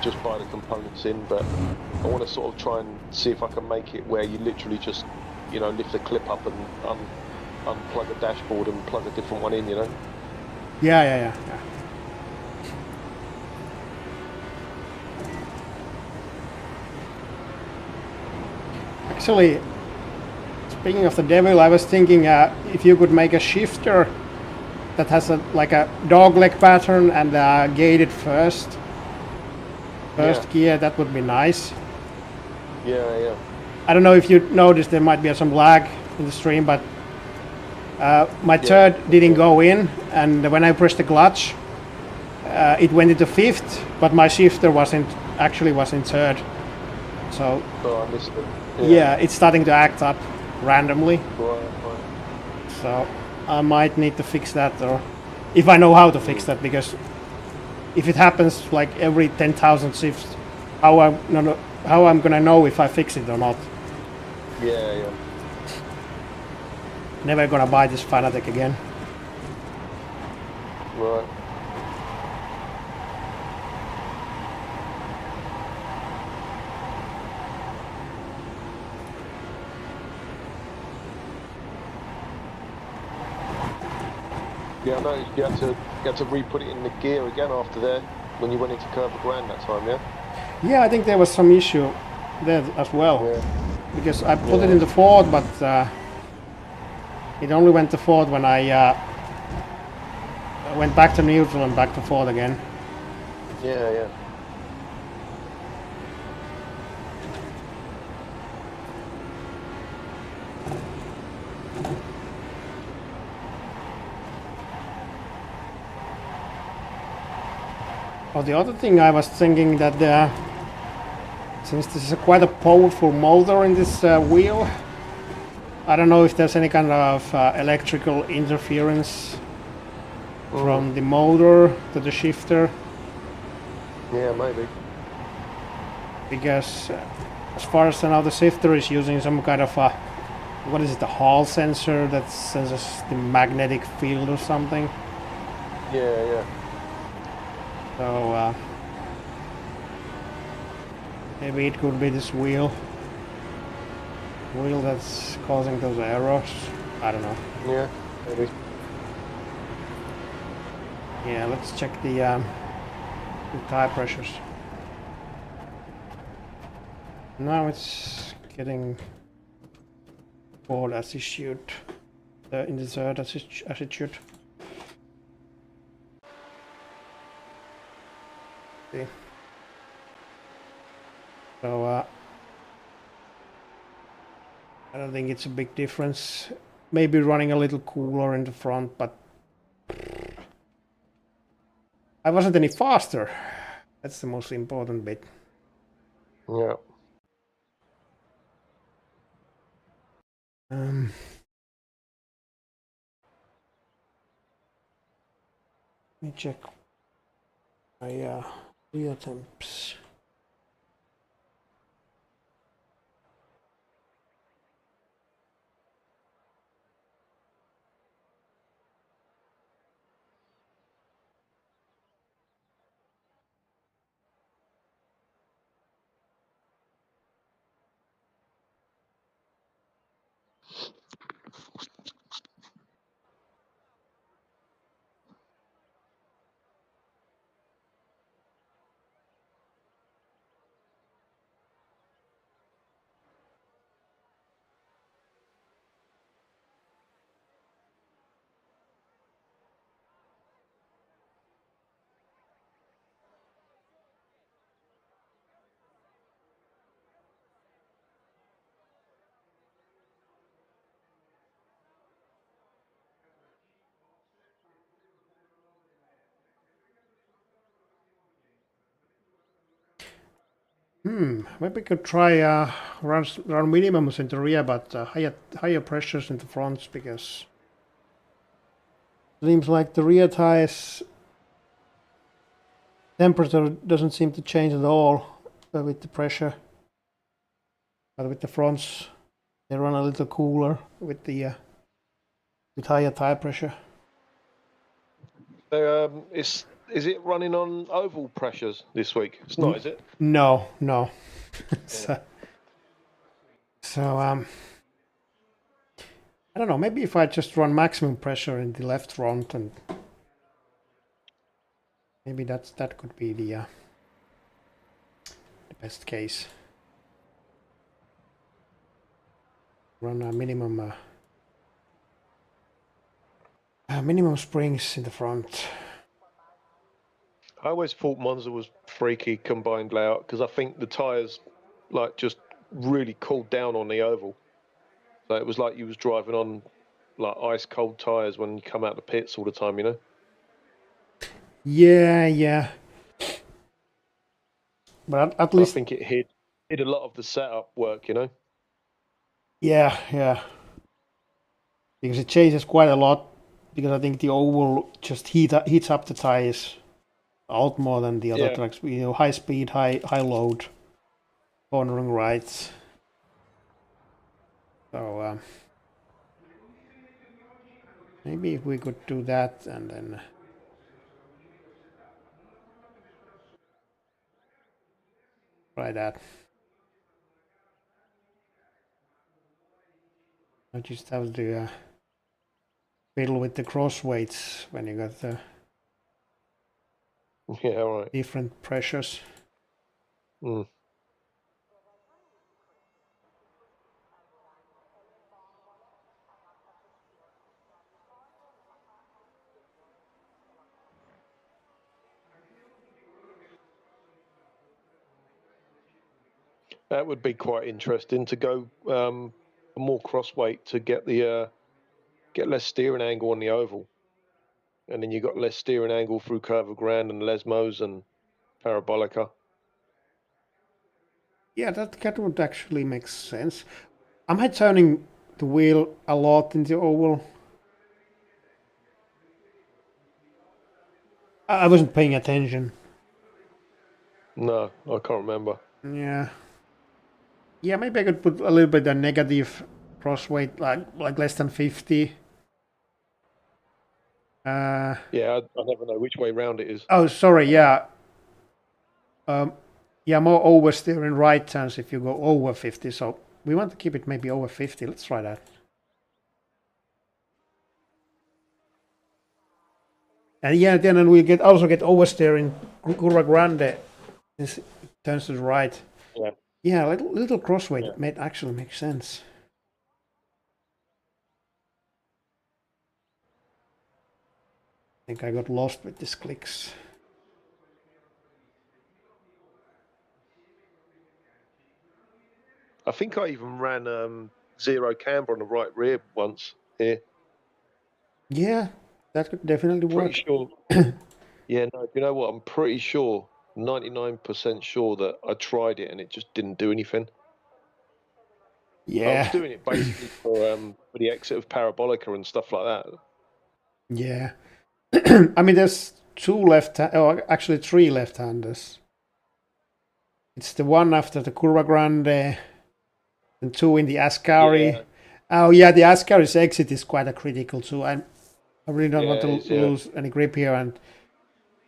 just buy the components in. But I want to sort of try and see if I can make it where you literally just lift the clip up and unplug a dashboard and plug a different one in. Yeah. Actually, speaking of the devil, I was thinking if you could make a shifter that has like a dogleg pattern and gated first gear, that would be nice. Yeah. I don't know if you noticed there might be some lag in the stream, but my third didn't go in, and when I pressed the clutch, it went into fifth, but my shifter was in third. So I missed it. Yeah, it's starting to act up randomly. Right. So I might need to fix that, or if I know how to fix that, because if it happens like every 10,000 shifts, how I'm gonna know if I fix it or not? Yeah. Never gonna buy this Fanatic again. Right. Yeah, I noticed you had to re-put it in the gear again after there when you went into Curva Grande that time, yeah? Yeah, I think there was some issue there as well. Yeah. Because I put it in the Ford, but it only went to Ford when I went back to neutral and back to Ford again. Yeah. Oh, the other thing I was thinking that since this is quite a powerful motor in this wheel, I don't know if there's any kind of electrical interference from the motor to the shifter. Yeah, maybe. Because as far as I know, the shifter is using some kind of what is it, a Hall sensor that senses the magnetic field or something. Yeah. So maybe it could be this wheel that's causing those errors. I don't know. Yeah, maybe. Yeah, let's check the tire pressures. Now it's getting Ford as it should, in the third as it should. See. So I don't think it's a big difference. Maybe running a little cooler in the front, but I wasn't any faster. That's the most important bit. Yeah. Let me check my rear temps. Maybe we could try run minimums in the rear, but higher pressures in the fronts, because seems like the rear tires temperature doesn't seem to change at all with the pressure, but with the fronts they run a little cooler with the with higher tire pressure. Is it running on oval pressures this week? It's not, is it? No. So I don't know, maybe if I just run maximum pressure in the left front, and maybe that could be the best case. Run a minimum springs in the front. I always thought Monza was freaky combined layout because I think the tyres like just really cooled down on the oval. So it was like you was driving on like ice cold tyres when you come out the pits all the time, you know? Yeah. But at I least, think it hid a lot of the setup work, you know? yeah. Because it changes quite a lot. Because I think the oval just heats up the tires a lot more than the other Yeah. tracks. You know, high speed, high load, cornering right. So maybe if we could do that and then try that. I just have to fiddle with the cross weights when you got the Yeah, right. different pressures. Mm. That would be quite interesting to go more cross weight to get the get less steering angle on the oval, and then you got less steering angle through Curva Grande and Lesmos and Parabolica. Yeah, that would actually make sense. Am I turning the wheel a lot in the oval? I wasn't paying attention. No, I can't remember. Yeah. Yeah, maybe I could put a little bit of negative cross weight, like less than 50. Yeah, I never know which way round it is. Oh, sorry, yeah. Yeah, more oversteer in right turns if you go over 50. So we want to keep it maybe over 50. Let's try that. And yeah, then we also get oversteer in Curva Grande. This turns to the right. Yeah. Yeah, little crossweight Yeah. actually makes sense. I think I got lost with these clicks. I think I even ran zero camber on the right rear once here. Yeah, that could definitely Pretty work. sure. Yeah, no, you know what? I'm pretty sure, 99% sure that I tried it and it just didn't do anything. I was Yeah, doing it basically for the exit of Parabolica and stuff like that. yeah. I mean, there's actually three left-handers. It's the one after the Curva Grande, and two in the Ascari. Yeah, Oh yeah, the Ascari's exit is quite a critical too. I really don't want yeah, to it is, yeah. lose any grip here, and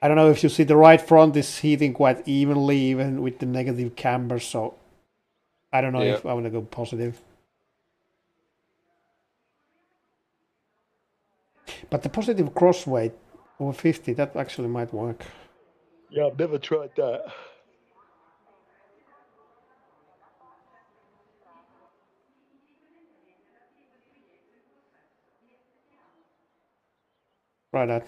I don't know if you see the right front is heating quite evenly, even with the negative camber. So I don't know Yeah. if I want to go positive. But the positive cross weight over 50, that actually might work. Yeah, I've never tried that. Try that.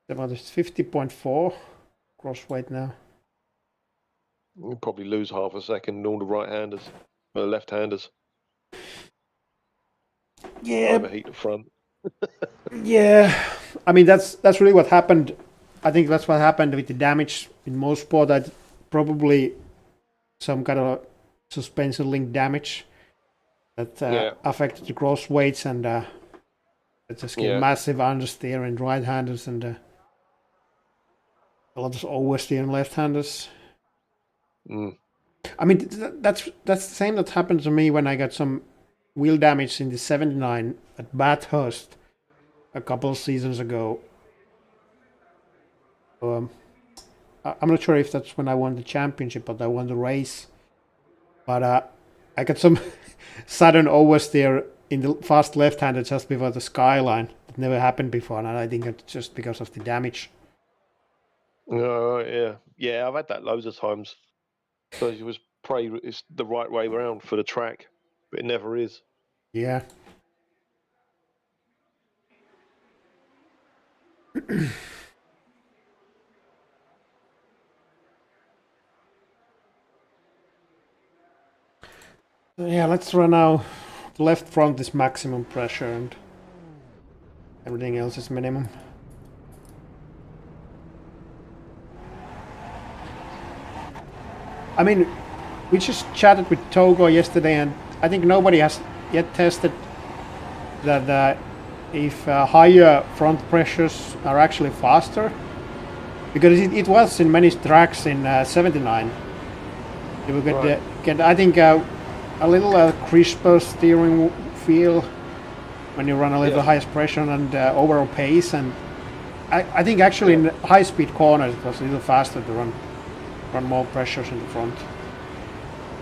About 50.4 cross weight now. You'll probably lose half a second in all the right-handers, the left-handers. Yeah, Overheat the front. yeah. I mean, that's really what happened. I think that's what happened with the damage in most sport. That probably some kind of suspension link damage that affected the cross weights, and it just gave massive understeer in right-handers and a lot of oversteer in left-handers. Mm. I mean, that's the same that happened to me when I got some wheel damage in the 79 at Bathurst a couple of seasons ago. I'm not sure if that's when I won the championship, but I won the race. But I got some sudden oversteer in the fast left-hander just before the skyline. It never happened before, and I think it's just because of the damage. Yeah, I've had that loads of times. So you was pray it's the right way around for the track, but it never is. Yeah. Yeah, let's run now. The left front is maximum pressure and everything else is minimum. I mean, we just chatted with Togo yesterday, and I think nobody has yet tested that if higher front pressures are actually faster, because it was in many tracks in '79. You would get I think, a little crisper steering feel when you run a little highest pressure and overall pace, and I think actually in high-speed corners it was a little faster to run more pressures in the front.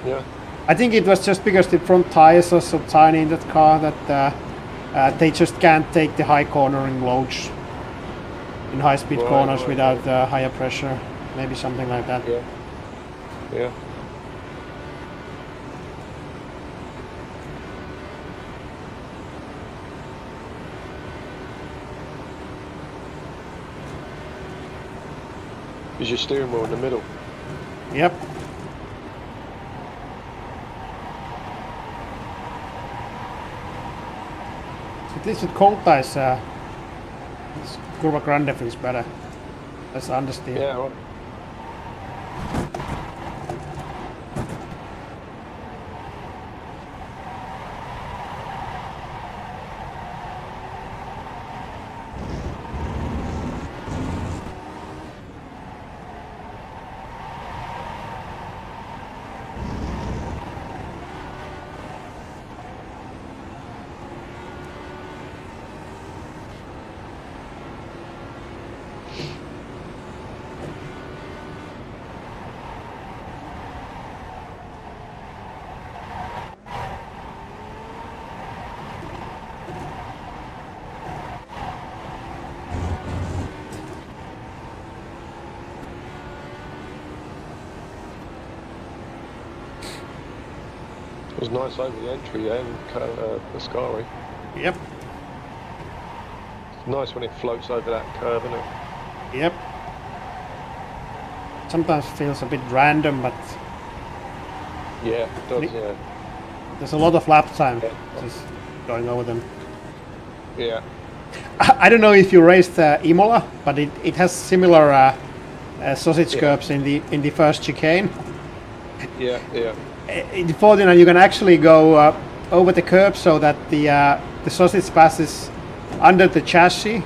Yeah. I think it was just because the front tires are so tiny in that car that they just can't take the high cornering loads in high-speed corners without higher pressure. Maybe something like that. Yeah. Yeah. Is your steering wheel in the middle? Yep. At least with cold tires, this Curva Grande feels better. Less understeer. Yeah, right. It was nice over the entry and Ascari. Yep. It's nice when it floats over that curve, isn't it? Yep. Sometimes feels a bit random, but Yeah, it does, yeah. there's a lot of lap time just going over them. Yeah. I don't know if you raced Imola, but it has similar sausage curbs in the first chicane. Yeah, yeah. In the 49 you can actually go over the curb so that the sausage passes under the chassis.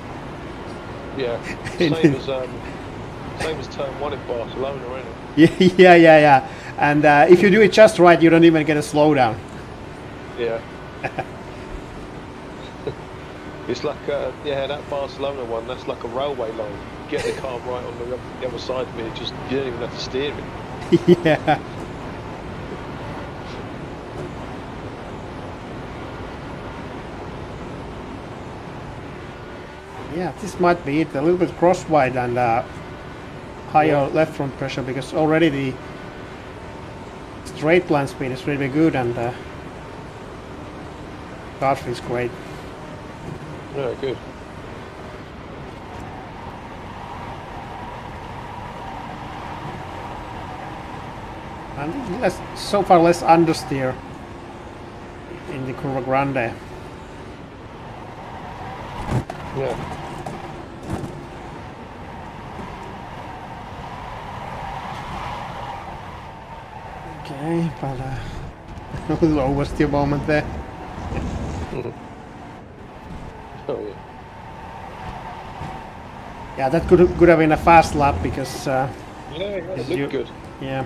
Yeah. Same as turn 1 in Barcelona, isn't it? Yeah. And if you do it just right, you don't even get a slowdown. Yeah. It's like, that Barcelona one, that's like a railway line. Get the car right on the other side of it, you don't even have to steer it. Yeah. Yeah, this might be it. A little bit crosswide and higher left front pressure, because already the straight line speed is really good and car feels great. Yeah, good. And so far less understeer in the Curva Grande. Yeah. Okay, but a little oversteer moment there. Oh, yeah. Yeah, that could have been a fast lap because It looked good. Yeah.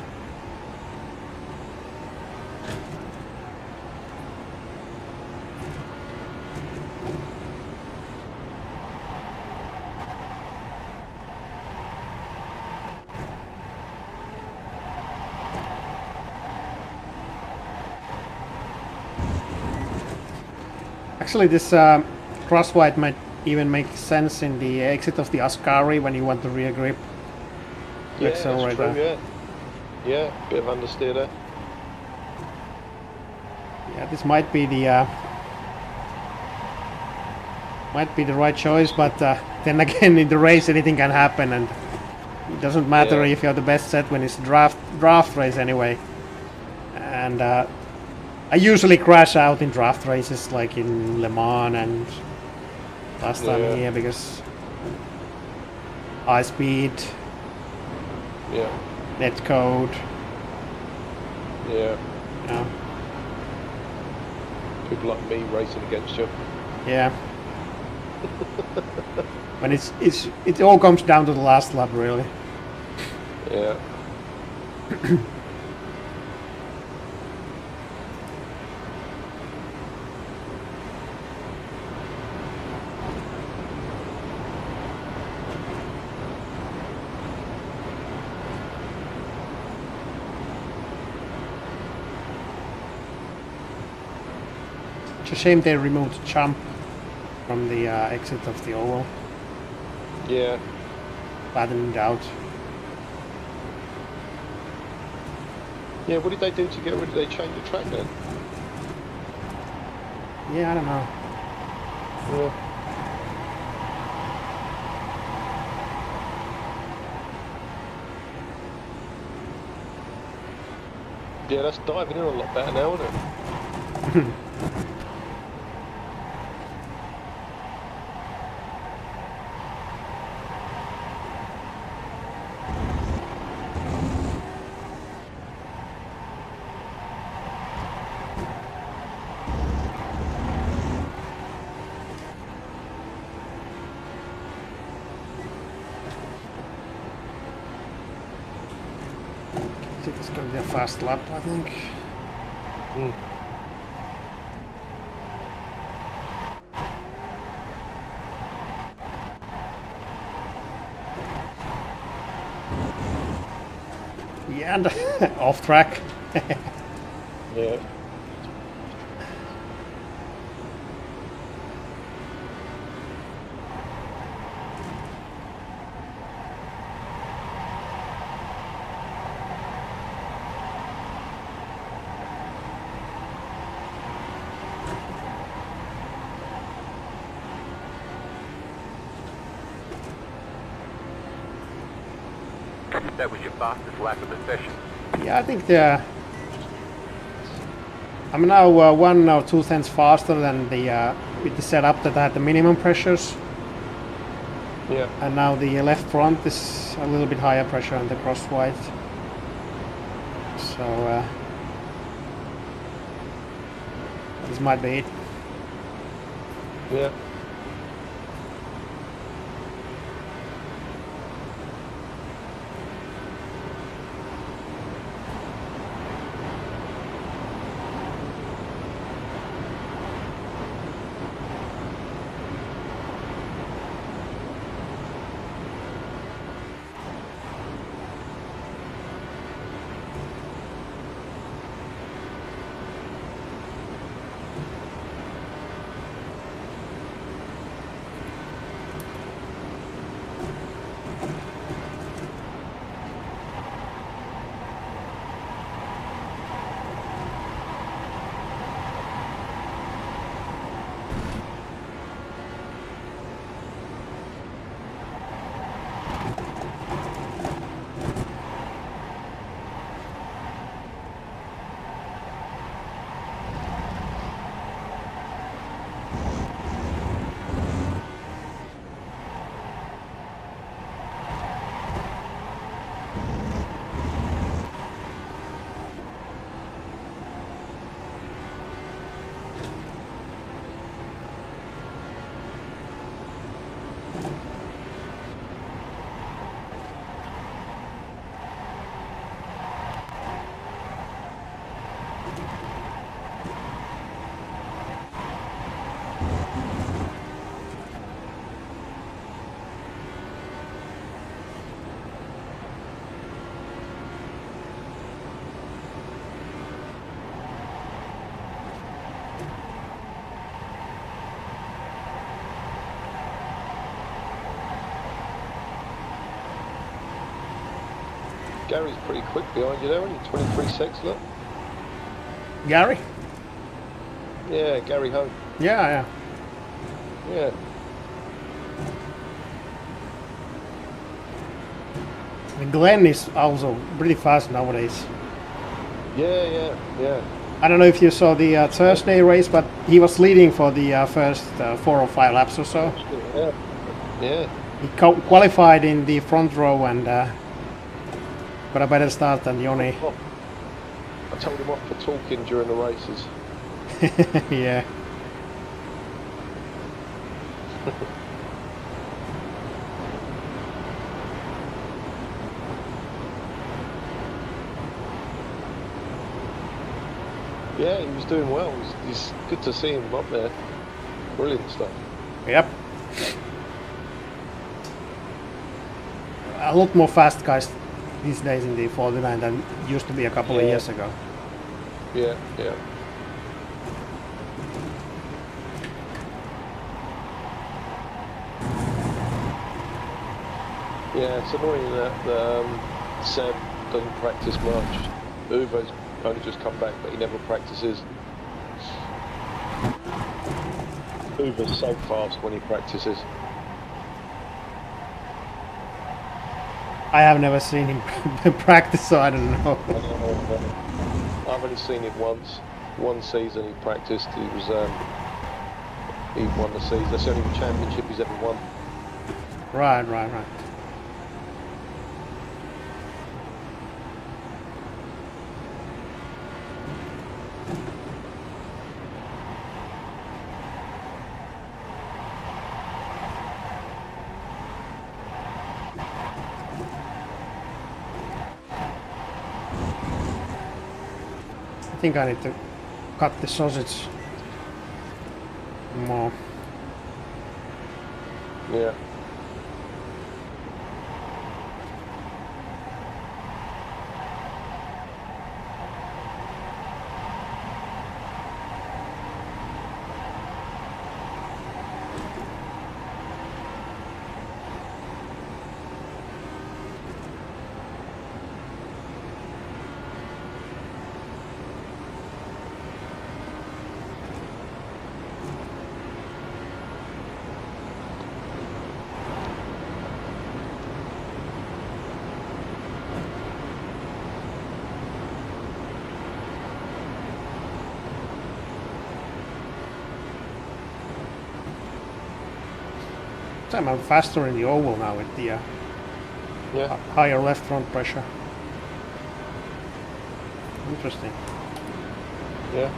Actually, this crosswide might even make sense in the exit of the Ascari when you want the rear grip. To Yeah, that's accelerate true. that. Yeah, bit of understeer there. Yeah, this might be the right choice, but then again, in the race, anything can happen, and it doesn't matter Yeah. if you have the best set when it's a draft race anyway. And I usually crash out in draft races, like in Le Mans and last time Yeah. here, because high speed, Yeah. net code, Yeah. you know. People like me racing against you. Yeah. When it all comes down to the last lap, really. Yeah. It's a shame they removed jump from the exit of the oval. Yeah. Flattened it out. Yeah, what did they do to get rid of? They change the track then? Yeah, I don't know. Yeah. Yeah, that's diving in a lot better now, isn't it? It's going to be a fast lap, I think. Mm. Yeah, and off track. Yeah. That was your fastest lap of the session. Yeah, I think I'm now 1 or 2 tenths faster than the with the setup that I had the minimum pressures, Yeah. and now the left front is a little bit higher pressure on the crosswide. So this might be it. Yeah. Gary's pretty quick behind you there, only 23 seconds, look. Gary? Yeah, Gary Home. Yeah. Yeah. And Glenn is also pretty fast nowadays. Yeah. I don't know if you saw the Thursday race, but he was leading for the first 4 or 5 laps or so. Yeah. He qualified in the front row and got a better start than Joni. I told him off for talking during the races. Yeah. Yeah, he was doing well. It's good to see him up there. Brilliant stuff. Yep. A lot more fast guys these days in the 49 than used to be a couple of years ago. Yeah. Yeah, it's annoying that Seb doesn't practice much. Uwe's only just come back, but he never practices. Uwe's so fast when he practices. I have never seen him practice, so I don't know. I've only seen it once. One season he practiced. He won the season. That's the only championship he's ever won. Right. I think I need to cut the sausage more. Yeah. I'm faster in the oval now with the higher left front pressure. Interesting. Yeah.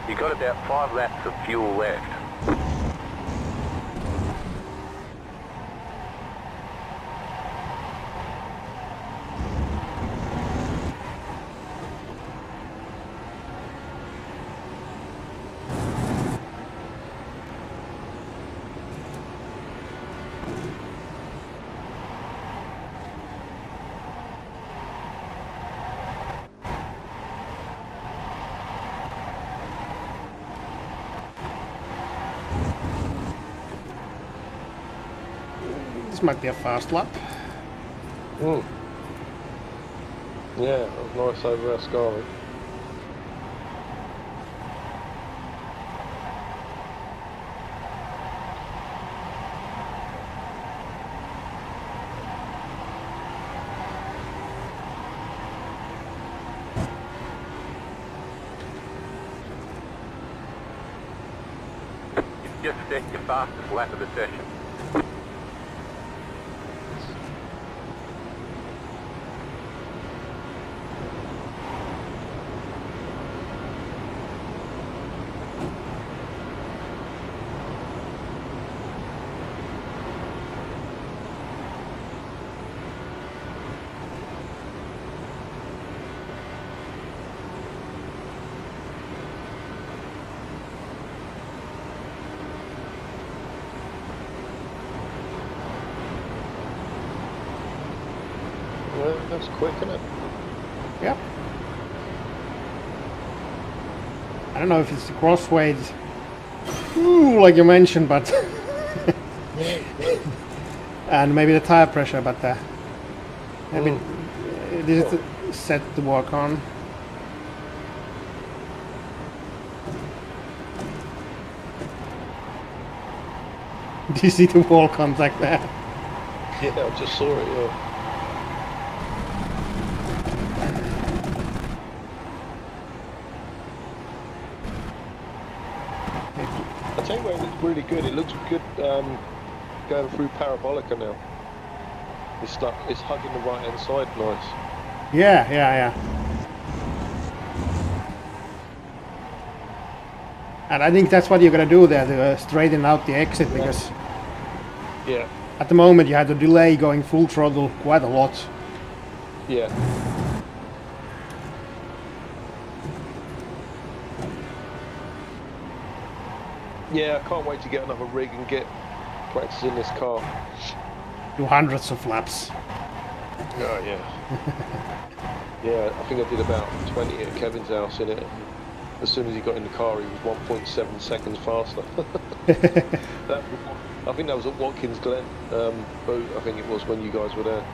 You got about 5 laps of fuel left. This might be a fast lap. Yeah, that was nice over Ascari. You've just set your fastest lap of the session. That's quick, isn't it? Yep. I don't know if it's the crossweight, like you mentioned, but and maybe the tire pressure, but maybe this is the set to work on. Do you see the wall contact there? Yeah, I just saw it. Yeah. I tell you where it looks really good. It looks good going through Parabolica now. It's hugging the right hand side, nice. Yeah. And I think that's what you're gonna do there, to straighten out the exit, because Yeah, at the moment you had to delay going full throttle quite a lot. yeah. Yeah, I can't wait to get another rig and get practice in this car. Do hundreds of laps. Oh, yeah. Yeah, I think I did about 20 at Kevin's house in it. As soon as he got in the car, he was 1.7 seconds faster. I think that was at Watkins Glen boot, I think it was, when you guys were there.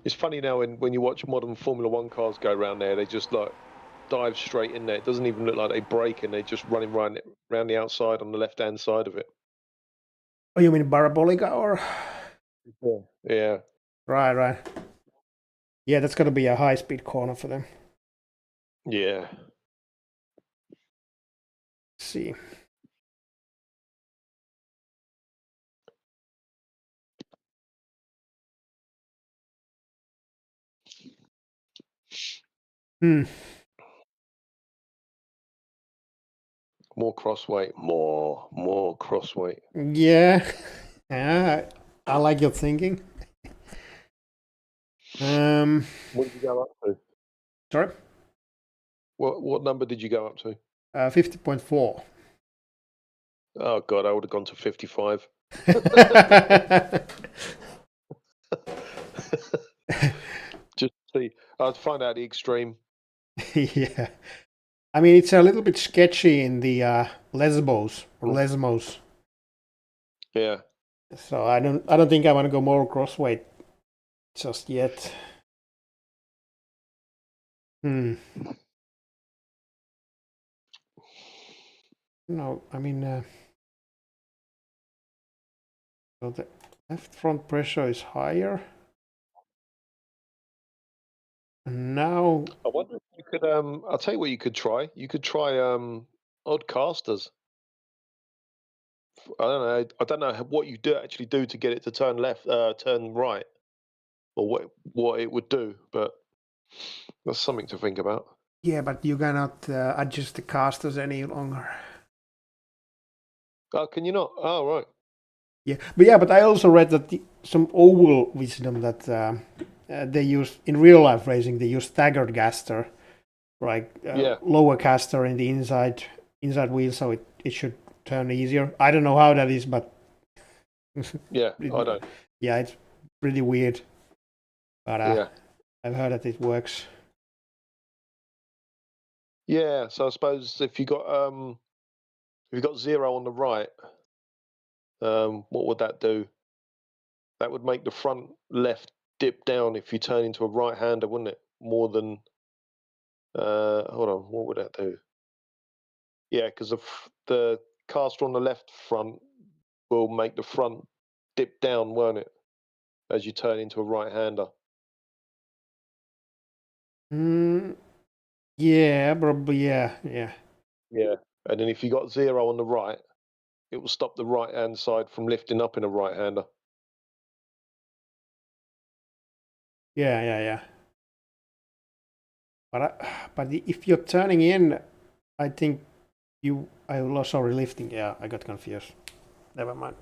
It's funny now when you watch modern Formula One cars go around there, they just like dive straight in there. It doesn't even look like they brake, and they're just running right around the outside on the left-hand side of it. Oh, you mean Parabolica or? Yeah. Right. Yeah, that's gonna be a high-speed corner for them. Yeah. Let's see. Hmm. More crossweight. More crossweight. Yeah. Yeah. I like your thinking. What did you go up to? Sorry. What number did you go up to? 50.4. Oh god, I would have gone to 55. Just see. I'd find out the extreme. Yeah. I mean, it's a little bit sketchy in the Lesbos or Lesmos. Yeah. So I don't think I want to go more crossweight just yet. Hmm. No, I mean, so the left front pressure is higher. And now, I wonder if you could I'll tell you what you could try. You could try odd casters. I don't know what you actually do to get it to turn left, turn right, or what it would do, but that's something to think about. yeah, but you cannot adjust the casters any longer. Oh, can you not? Oh, right. Yeah, but I also read that some oval wisdom that they use in real life racing. They use staggered caster, like Yeah, lower caster in the inside wheel, so it should turn easier. I don't know how that is, but yeah. I don't. yeah, it's pretty weird. But Yeah, I've heard that it works. yeah. So I suppose if you got zero on the right, what would that do? That would make the front left dip down if you turn into a right-hander, wouldn't it? More than hold on, what would that do? Yeah, because the caster on the left front will make the front dip down, won't it? As you turn into a right-hander. Mm, yeah, probably. Yeah. Yeah. And then if you got zero on the right, it will stop the right-hand side from lifting up in a right-hander. Yeah. But if you're turning in I think I was sorry, lifting. Yeah, I got confused. Never mind.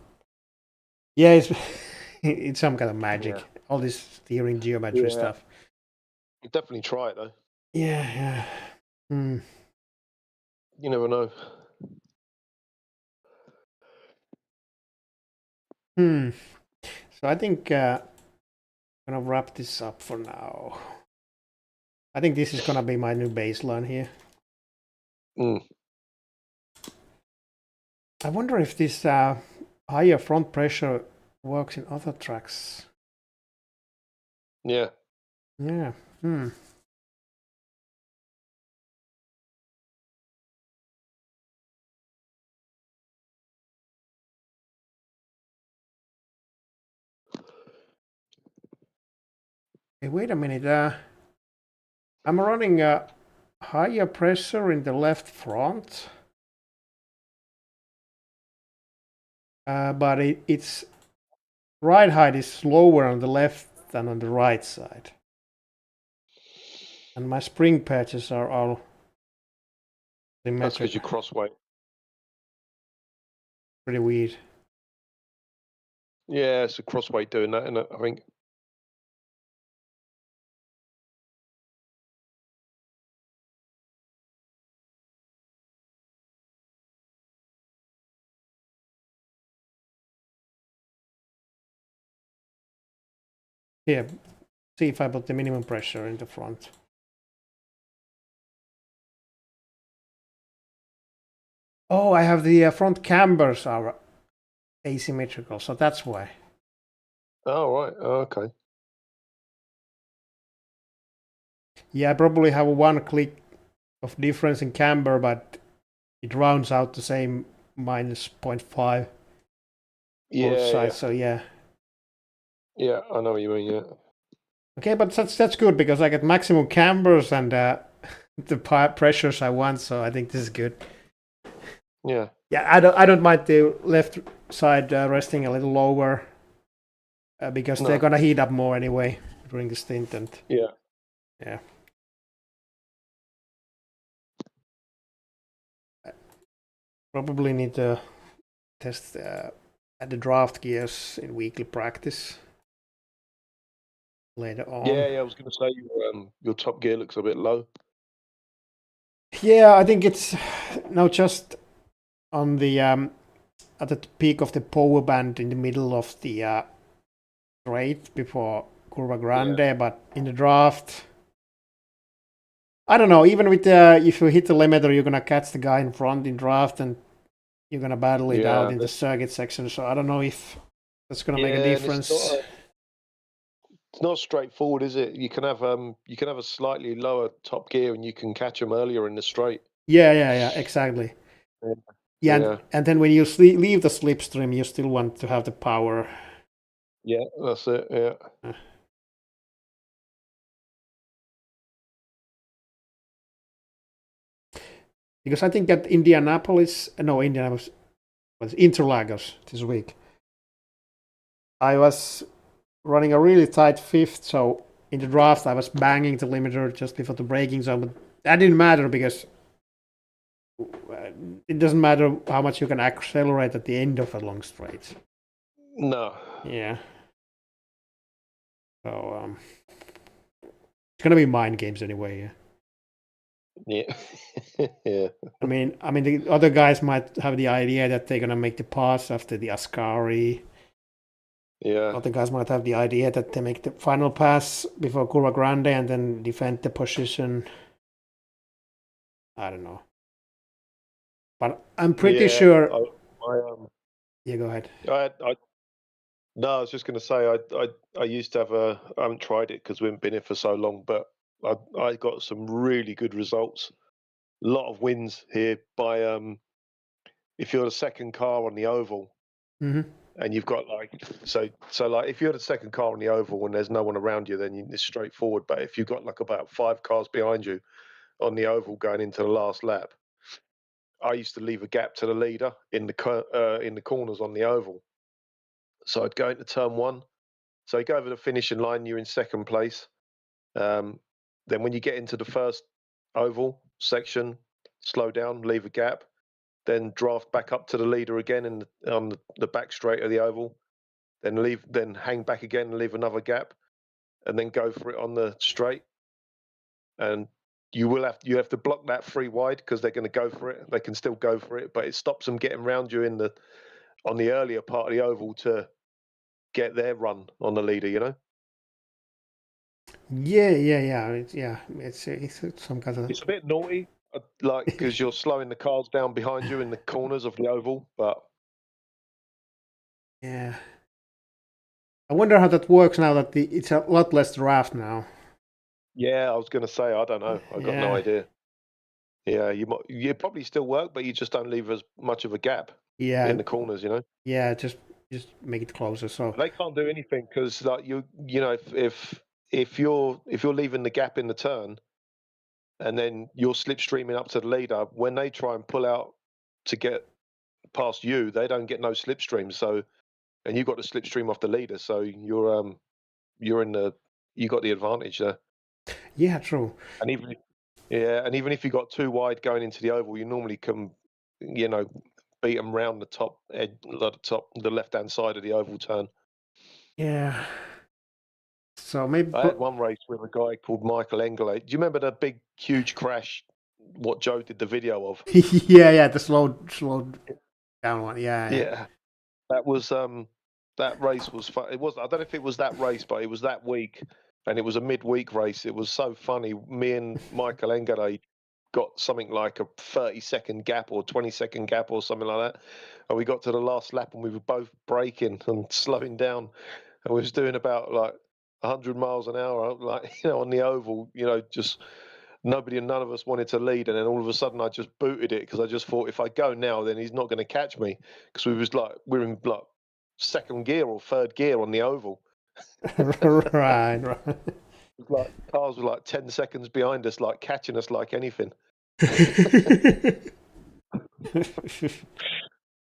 Yeah, it's it's some kind of magic. Yeah. All this steering geometry Yeah. stuff. Definitely try it though. Yeah. Hmm. You never know. So I think I'm gonna wrap this up for now. I think this is gonna be my new baseline here. Mm. I wonder if this higher front pressure works in other tracks. Yeah. Yeah. Hey, wait a minute. I'm running a higher pressure in the left front, but its ride height is lower on the left than on the right side, and my spring patches are all That's symmetric. because you crossweight. Pretty weird. Yeah, it's a crossweight doing that, isn't it? I think. Here, see if I put the minimum pressure in the front. Oh, I have the front cambers are asymmetrical, so that's why. Oh right. Oh, okay. Yeah, I probably have one click of difference in camber, but it rounds out the same minus 0.5 both Yeah. sides. So yeah. Yeah. I know what you mean. Yeah. Okay, but that's good because I get maximum cambers and the pressures I want. So I think this is good. Yeah. Yeah, I don't mind the left side resting a little lower because they're gonna heat up more anyway during the stint. And yeah. Probably need to test at the draft gears in weekly practice later on. Yeah. I was going to say your top gear looks a bit low. Yeah, I think it's now just on the at the peak of the power band in the middle of the straight before Curva Grande, but in the draft, I don't know. Even with if you hit the limiter, you're gonna catch the guy in front in draft, and you're gonna battle it out in the circuit section. So I don't know if that's gonna make a difference. It's not straightforward, is it? You can have a slightly lower top gear and you can catch them earlier in the straight. Yeah, exactly. Yeah. And then when you leave the slipstream, you still want to have the power. Yeah, that's it. Yeah. Because I think at Interlagos this week, I was running a really tight fifth, so in the draft I was banging the limiter just before the braking zone, but that didn't matter because it doesn't matter how much you can accelerate at the end of a long straight. No. Yeah. So it's gonna be mind games anyway. Yeah. Yeah. I mean, the other guys might have the idea that they're gonna make the pass after the Ascari. Yeah. Other guys might have the idea that they make the final pass before Curva Grande and then defend the position. I don't know, but I'm pretty sure. Yeah, go ahead. No, I was just going to say I used to have I haven't tried it because we haven't been here for so long, but I got some really good results. A lot of wins here by if you're the second car on the oval. Mm-hmm. And you've got like like if you're the second car on the oval and there's no one around you, then it's straightforward. But if you've got like about 5 cars behind you on the oval going into the last lap, I used to leave a gap to the leader in the corners on the oval. So I'd go into turn 1. So you go over the finishing line, you're in second place. Then when you get into the first oval section, slow down, leave a gap, then draft back up to the leader again on the back straight of the oval, then hang back again and leave another gap, and then go for it on the straight. And you have to block that 3 wide because they're going to go for it. They can still go for it, but it stops them getting round you on the earlier part of the oval to get their run on the leader. You know. Yeah. It's some kind of It's a bit naughty, like because you're slowing the cars down behind you in the corners of the oval. But yeah. I wonder how that works now that it's a lot less draft now. yeah, I was going to say I don't know. I got no Yeah. idea. Yeah, you probably still work, but you just don't leave as much of a gap Yeah, in the corners. You know. yeah. Just make it closer. So They can't do anything because like you know if you're leaving the gap in the turn and then you're slipstreaming up to the leader, when they try and pull out to get past you, they don't get no slipstream. So and you got the slipstream off the leader, so you're in the you got the advantage there. yeah, true. And even if you got 2 wide going into the oval, you normally can beat them round the top edge, the left hand side of the oval turn. Yeah. So maybe. I had one race with a guy called Michael Engelay. Do you remember the big, huge crash? What Joe did the video of? Yeah. The slow down one. Yeah. Yeah, that was that race was fun. It was I don't know if it was that race, but it was that week, and it was a midweek race. It was so funny. Me and Michael Engelay got something like a 30-second gap or 20-second gap or something like that, and we got to the last lap and we were both braking and slowing down, and we was doing about like 100 miles an hour, like on the oval, just none of us wanted to lead, and then all of a sudden I just booted it because I just thought if I go now, then he's not going to catch me because we're in like second gear or third gear on the oval. Right. It was like cars were like 10 seconds behind us, like catching us like anything.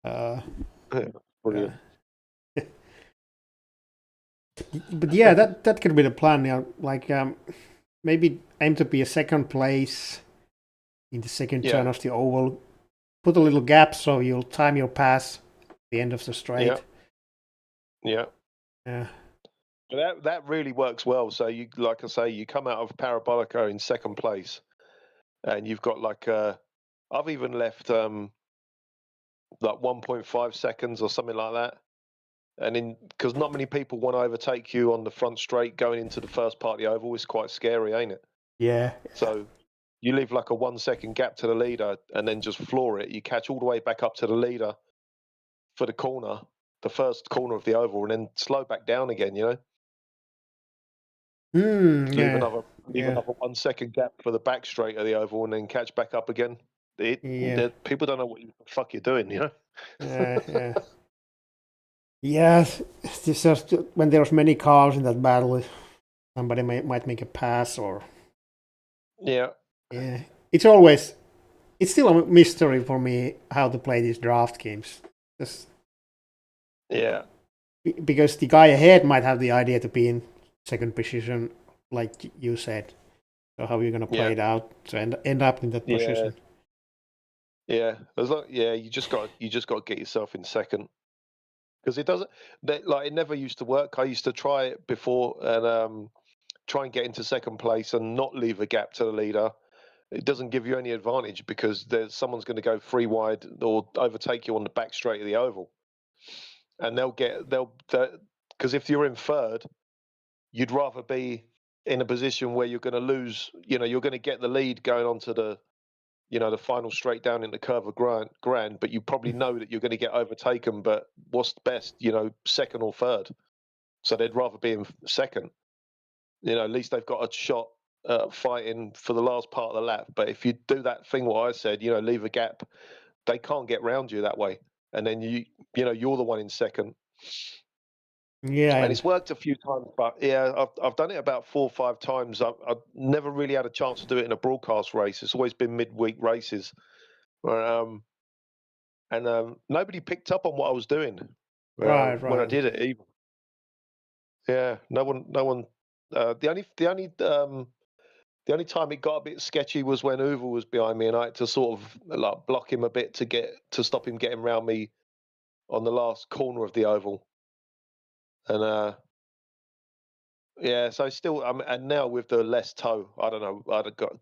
uh, Brilliant. but yeah, that could be the plan. Yeah, like maybe aim to be a second place in the second turn of the oval. Put a little gap so you'll time your pass at the end of the straight. Yeah. That really works well. So you, like I say, you come out of Parabolica in second place, and you've got like I've even left like 1.5 seconds or something like that. And because not many people want to overtake you on the front straight going into the first part of the oval, it's quite scary, ain't it? Yeah. So you leave like a 1 second gap to the leader and then just floor it. You catch all the way back up to the leader for the corner, the first corner of the oval, and then slow back down again, Leave another 1 second gap for the back straight of the oval and then catch back up again. People don't know what the fuck you're doing, Yeah. Yes, it's just when there's many cars in that battle, somebody might make a pass or. Yeah. It's still a mystery for me how to play these draft games. Because the guy ahead might have the idea to be in second position, like you said. So how are you going to play it out to end up in that position? Yeah, you just got to get yourself in second. Because it never used to work. I used to try it before and try and get into second place and not leave a gap to the leader. It doesn't give you any advantage because someone's going to go 3 wide or overtake you on the back straight of the oval, and because if you're in third, you'd rather be in a position where you're going to lose. You're going to get the lead going onto the the final straight down in the curve of grand, but you probably know that you're going to get overtaken. But what's best, second or third? So they'd rather be in second. At least they've got a shot fighting for the last part of the lap. But if you do that thing, what I said, leave a gap, they can't get round you that way. And then you're the one in second. Yeah, and it's worked a few times, but I've done it about 4 or 5 times. I've never really had a chance to do it in a broadcast race. It's always been midweek races, and nobody picked up on what I was doing when I did it. Even no one. The only The only time it got a bit sketchy was when Uwe was behind me, and I had to sort of like block him a bit to stop him getting round me on the last corner of the oval. And yeah, so still, and now with the less toe, I don't know.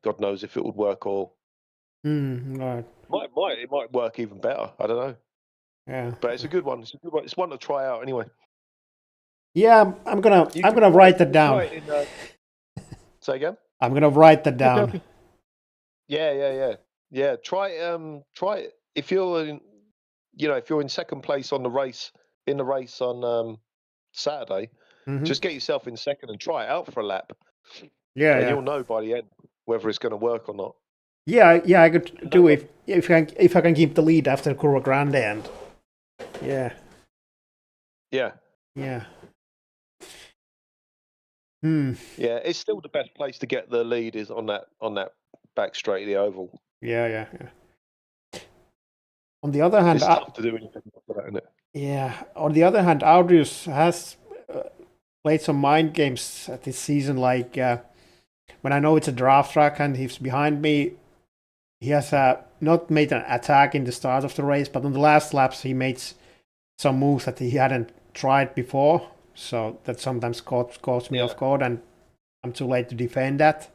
God knows if it would work or Right. it might work even better. I don't know, Yeah. but it's a good one. It's a good one. It's one to try out anyway. Yeah, I'm gonna write that down. Say again. I'm gonna write that down. Okay. Yeah. Try it if you're in, if you're in second place on the race on Saturday. Mhm. Just get yourself in second and try it out for a lap, Yeah, and yeah. you'll know by the end whether it's going to work or not. Yeah, I could No do one- if I can keep the lead after Curva Grande and yeah. Yeah. Yeah, it's still the best place to get the lead is on that back straight of the oval. Yeah. On the other hand, It's tough to do anything after that, isn't it? yeah. On the other hand, Audius has played some mind games this season. Like when I know it's a draft track and he's behind me, he has not made an attack in the start of the race, but on the last laps he made some moves that he hadn't tried before. So that sometimes caught me off guard, and I'm too late to defend that.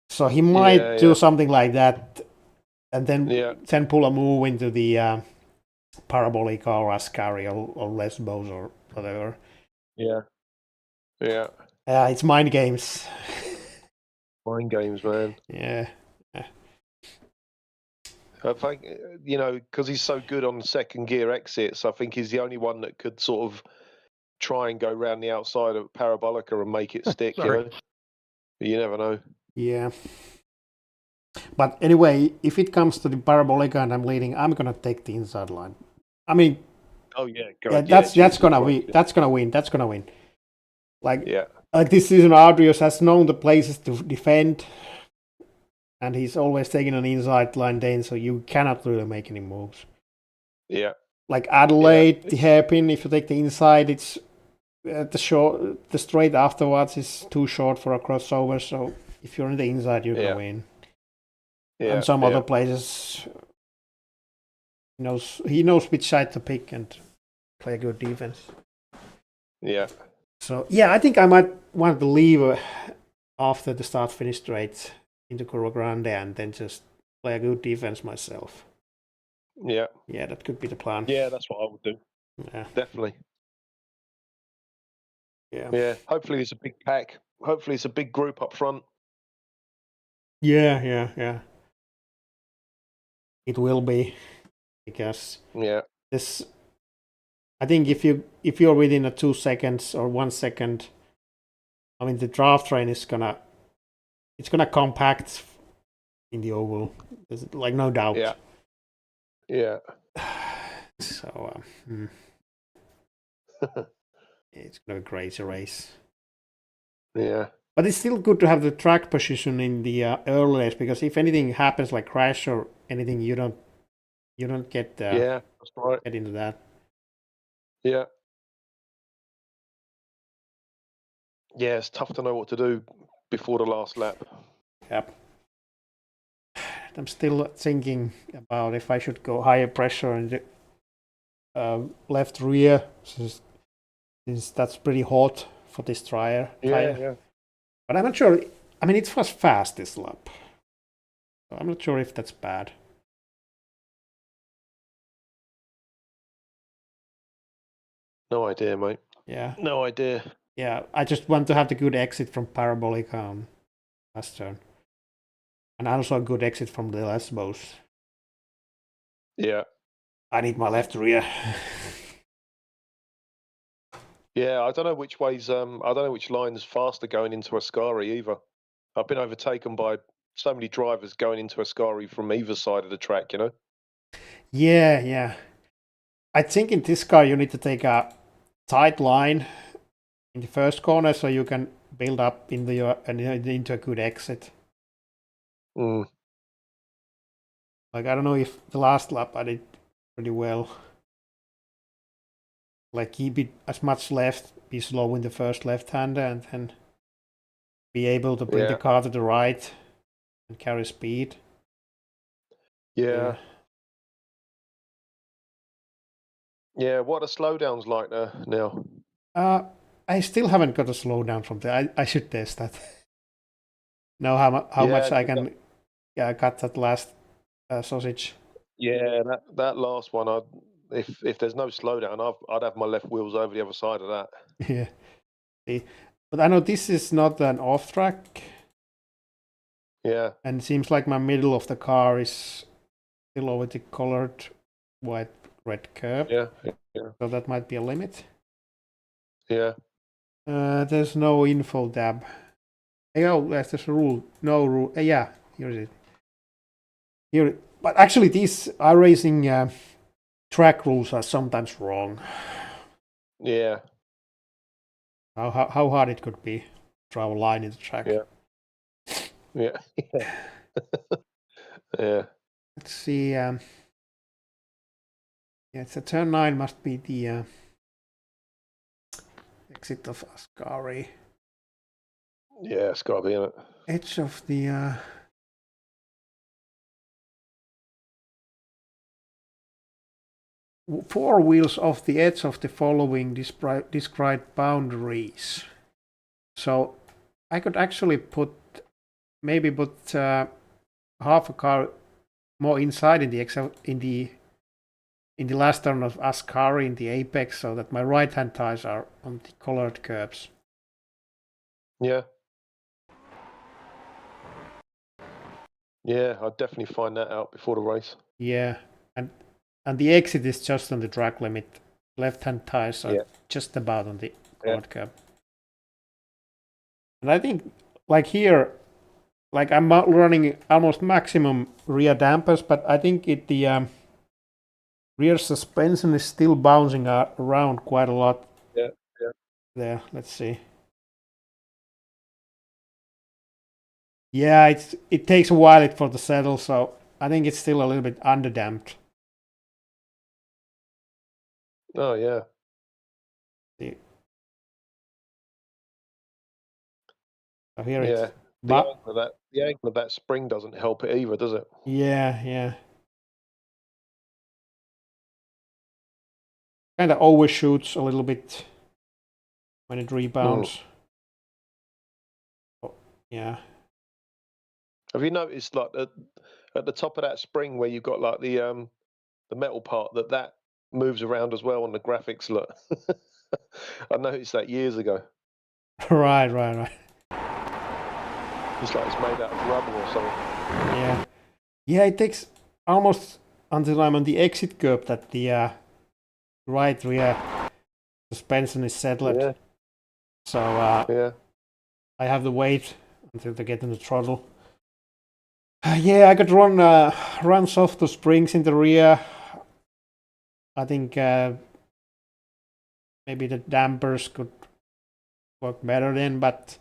So he might do something like that, and then pull a move into the Parabolic or Ascari or Lesbos or whatever. Yeah. It's mind games. Mind games, man. Yeah. I think, because he's so good on second gear exits, I think he's the only one that could sort of try and go round the outside of Parabolica and make it stick, But you never know. Yeah. But anyway, if it comes to the Parabolica and I'm leading, I'm going to take the inside line. I mean, that's going to win. That's going to win. Like this season, Adrius has known the places to defend, and he's always taking an inside line then, so you cannot really make any moves. Yeah. Like Adelaide, the hairpin, if you take the inside, it's the straight afterwards is too short for a crossover, so if you're on the inside, you're going to win. Yeah. And some other places, he knows which side to pick and play good defense. Yeah. So, yeah, I think I might want to leave after the start-finish straight into Curva Grande and then just play a good defense myself. Yeah. Yeah, that could be the plan. Yeah, that's what I would do. Yeah. Definitely. Yeah. Hopefully it's a big pack. Hopefully it's a big group up front. Yeah. It will be, because this. I think if you're within 2 seconds or 1 second, I mean the draft train is gonna compact in the oval. There's like no doubt. Yeah. So it's gonna be a crazy race. Yeah. But it's still good to have the track position in the early race, because if anything happens like crash or anything, you don't get that's right. Get into that. Yeah. Yeah, it's tough to know what to do before the last lap. Yep. I'm still thinking about if I should go higher pressure in the left rear, since that's pretty hot for this tire. Yeah. But I'm not sure. I mean, it was fast this lap. So I'm not sure if that's bad. No idea, mate. Yeah. No idea. Yeah, I just want to have the good exit from Parabolica on last turn. And also a good exit from the Lesbos. Yeah. I need my left rear. Yeah, I don't know which ways. I don't know which line's faster going into Ascari either. I've been overtaken by so many drivers going into Ascari from either side of the track. Yeah. I think in this car you need to take a tight line in the first corner so you can build up into a good exit. Like, I don't know if the last lap I did pretty well. Like, keep it as much left, be slow in the first left-hander, and then be able to bring the car to the right and carry speed. Yeah. Yeah, what are slowdowns like now? I still haven't got a slowdown from there. I should test that. Know how much I can cut that last sausage. Yeah, that last one, if there's no slowdown, I'd have my left wheels over the other side of that. Yeah. See. But I know this is not an off track. Yeah. And it seems like my middle of the car is still over the colored white red curb. Yeah. So that might be a limit. Yeah. There's no info tab. Oh, there's a rule. No rule. Yeah, here is it. Here, but actually, these iRacing track rules are sometimes wrong. Yeah. How hard it could be to draw a line in the track. Yeah. Yeah. Yeah. Let's see. Yeah, it's a turn 9 must be the exit of Ascari. Yeah, it's got to be in it. Edge of the four wheels off the edge of the following described boundaries. So I could actually maybe put half a car more inside in the last turn of Ascari in the apex, so that my right hand tires are on the colored curbs. Yeah. Yeah, I'd definitely find that out before the race. Yeah, and the exit is just on the track limit. Left hand tires are just about on the colored curb. And I think, like here, like I'm running almost maximum rear dampers, but I think the rear suspension is still bouncing around quite a lot. Yeah. There, let's see. Yeah, it takes a while for the settle, so I think it's still a little bit underdamped. Oh yeah. See. So here it's the angle of that spring doesn't help it either, does it? Yeah. Kind of overshoots a little bit when it rebounds. Oh, yeah. Have you noticed, like, at the top of that spring where you've got like the metal part that moves around as well on the graphics? Look, I noticed that years ago. Right. It's like it's made out of rubber or something. Yeah. It takes almost until I'm on the exit curb that the right rear suspension is settled. Yeah. So I have to wait until they get in the throttle. I could run softer springs in the rear. I think maybe the dampers could work better then, but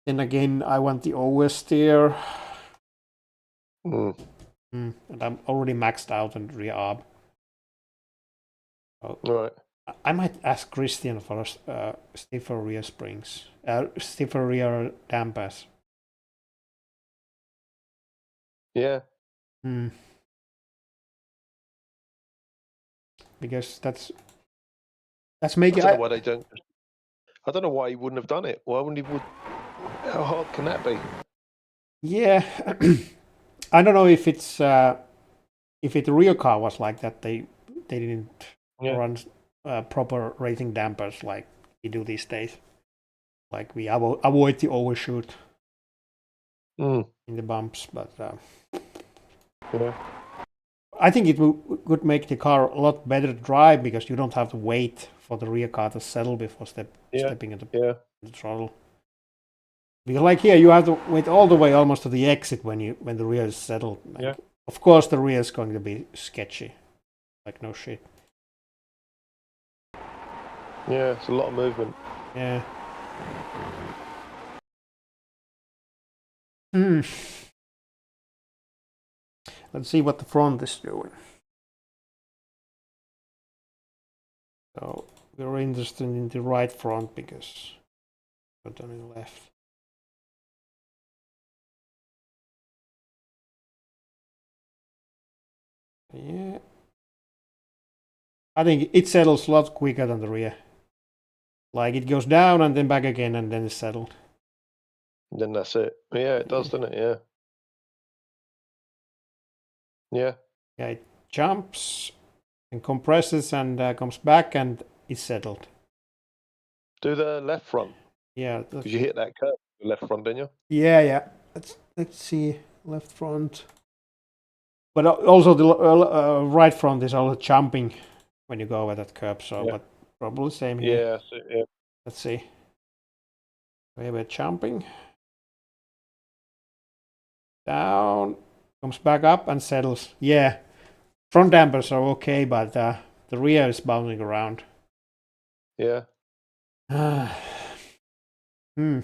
then again, I want the oversteer. And I'm already maxed out on rear arb. So Right. I might ask Christian for stiffer rear springs, stiffer rear dampers. Yeah. Because that's making. I don't know why they don't. I don't know why he wouldn't have done it. Why wouldn't he? How hard can that be? Yeah, I don't know if the real car was like that. They didn't run proper racing dampers like we do these days. Like we avoid the overshoot in the bumps, but I think it would make the car a lot better to drive because you don't have to wait for the rear car to settle before stepping into the throttle. Because like here, you have to wait all the way almost to the exit when the rear is settled. Like, of course, the rear is going to be sketchy, like no shit. Yeah, it's a lot of movement. Yeah. Let's see what the front is doing. So we're interested in the right front because we're turning left. Yeah. I think it settles a lot quicker than the rear. Like it goes down and then back again and then it's settled. And then that's it. Yeah, it does, doesn't it? Yeah. Yeah. Yeah, it jumps and compresses and comes back and it's settled. Do the left front Yeah. because you hit that curve with the left front, didn't you? Yeah. Let's see left front. But also the right front is also jumping when you go over that curb. So, Yeah. but probably same here. Yeah. So, yeah. Let's see. We're jumping down, comes back up and settles. Yeah, front dampers are okay, but the rear is bouncing around. Yeah. Hmm.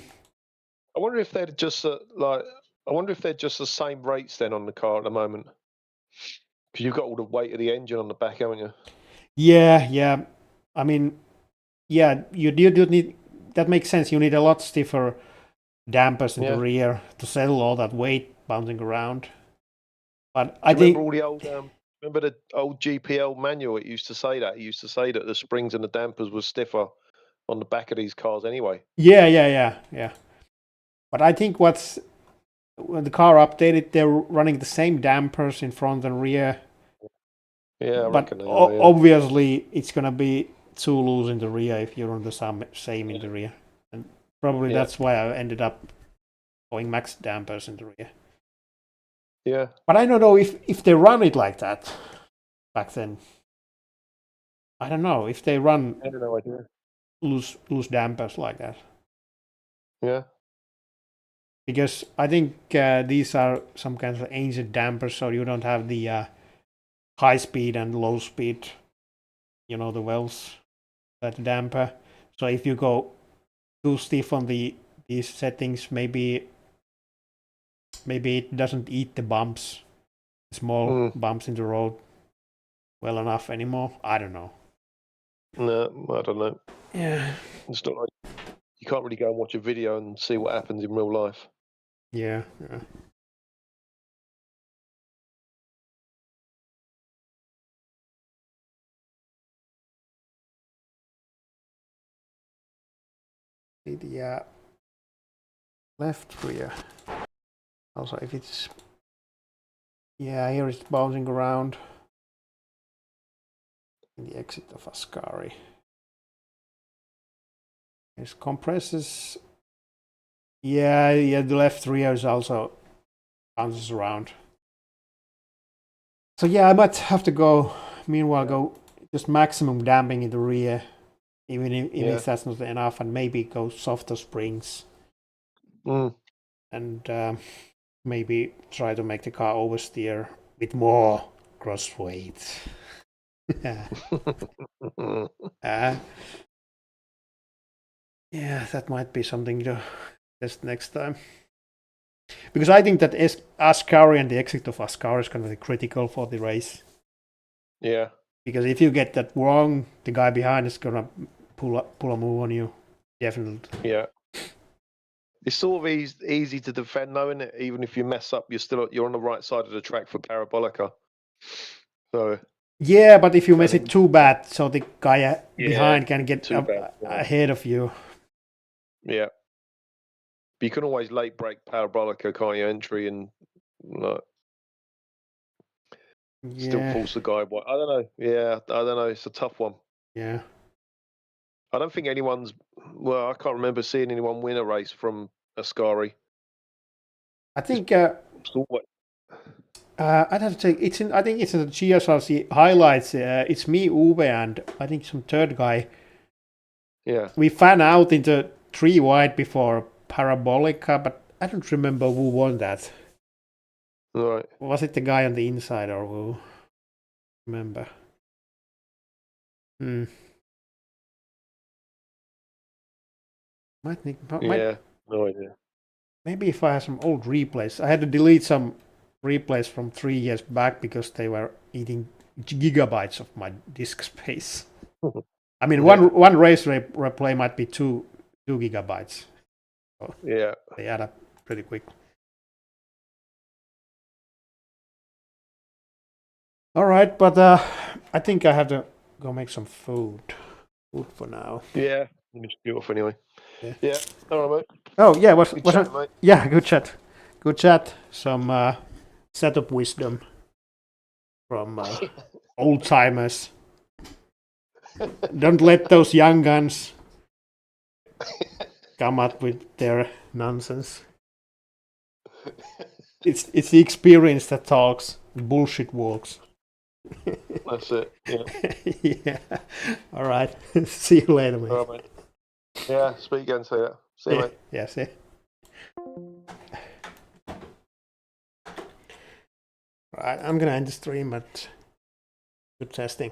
I wonder if they're just like. I wonder if they're just the same rates then on the car at the moment. Because you've got all the weight of the engine on the back, haven't you? Yeah. I mean, yeah, you do need. That makes sense. You need a lot stiffer dampers in the Yeah. rear to settle all that weight bouncing around. But Do I you think remember all the old remember the old GPL manual? It used to say that. It used to say that the springs and the dampers were stiffer on the back of these cars anyway. yeah. But I think when the car updated, they're running the same dampers in front and rear. Yeah, I But reckon they are. Yeah. obviously, it's gonna be too loose in the rear if you run the same in the rear, and probably Yeah. that's why I ended up going max dampers in the rear. Yeah. But I don't know if they run it like that back then. I don't know if they run I have no idea. loose dampers like that, Yeah. because I think these are some kinds of ancient dampers, so you don't have the high speed and low speed, the wells that damper. So if you go too stiff on these settings, maybe it doesn't eat the bumps, small bumps in the road well enough anymore. I don't know. No, I don't know. Yeah. It's not like you can't really go and watch a video and see what happens in real life. Yeah. The left rear. Also, if it's here it's bouncing around in the exit of Ascari. It compresses. Yeah, the left rear is also bounces around. So yeah, I might have to go. Meanwhile, go just maximum damping in the rear, even if that's not enough, and maybe go softer springs, and maybe try to make the car oversteer with more cross weight. Yeah, that might be something to test next time. Because I think that Ascari and the exit of Ascari is going to be critical for the race. Yeah. Because if you get that wrong, the guy behind is going to pull a move on you. Definitely. Yeah. It's sort of easy to defend, though, isn't it? Even if you mess up, you're on the right side of the track for Parabolica. So. Yeah, but if you mess it too bad, so the guy behind can get ahead of you. Yeah. But you can always late brake Parabolica, can't you? Entry and still force the guy. But I don't know. Yeah, I don't know. It's a tough one. Yeah. I don't think anyone's. Well, I can't remember seeing anyone win a race from Ascari. I think. I'd have to say it's in. I think it's in the GSRC highlights. It's me, Uwe, and I think some third guy. Yeah. We fan out into 3 wide before Parabolica, but I don't remember who won that. Right. Was it the guy on the inside or who? Remember? No idea. Maybe if I have some old replays. I had to delete some replays from 3 years back because they were eating gigabytes of my disk space. I mean, one race replay might be 2 gigabytes. So they add up pretty quick. All right, but I think I have to go make some food. Food for now. Yeah, I'm just get off anyway. Yeah. Yeah, all right, mate. Oh yeah, Good chat, mate. yeah, good chat. Good chat. Some setup wisdom from old timers. Don't let those young guns come up with their nonsense. It's the experience that talks. Bullshit walks. That's it. Yeah. Yeah. All right. See you later, mate. All right, mate. Yeah, speak again. Say that. See you, Yeah. mate. Yeah. See. Right. I'm gonna end the stream, but good testing.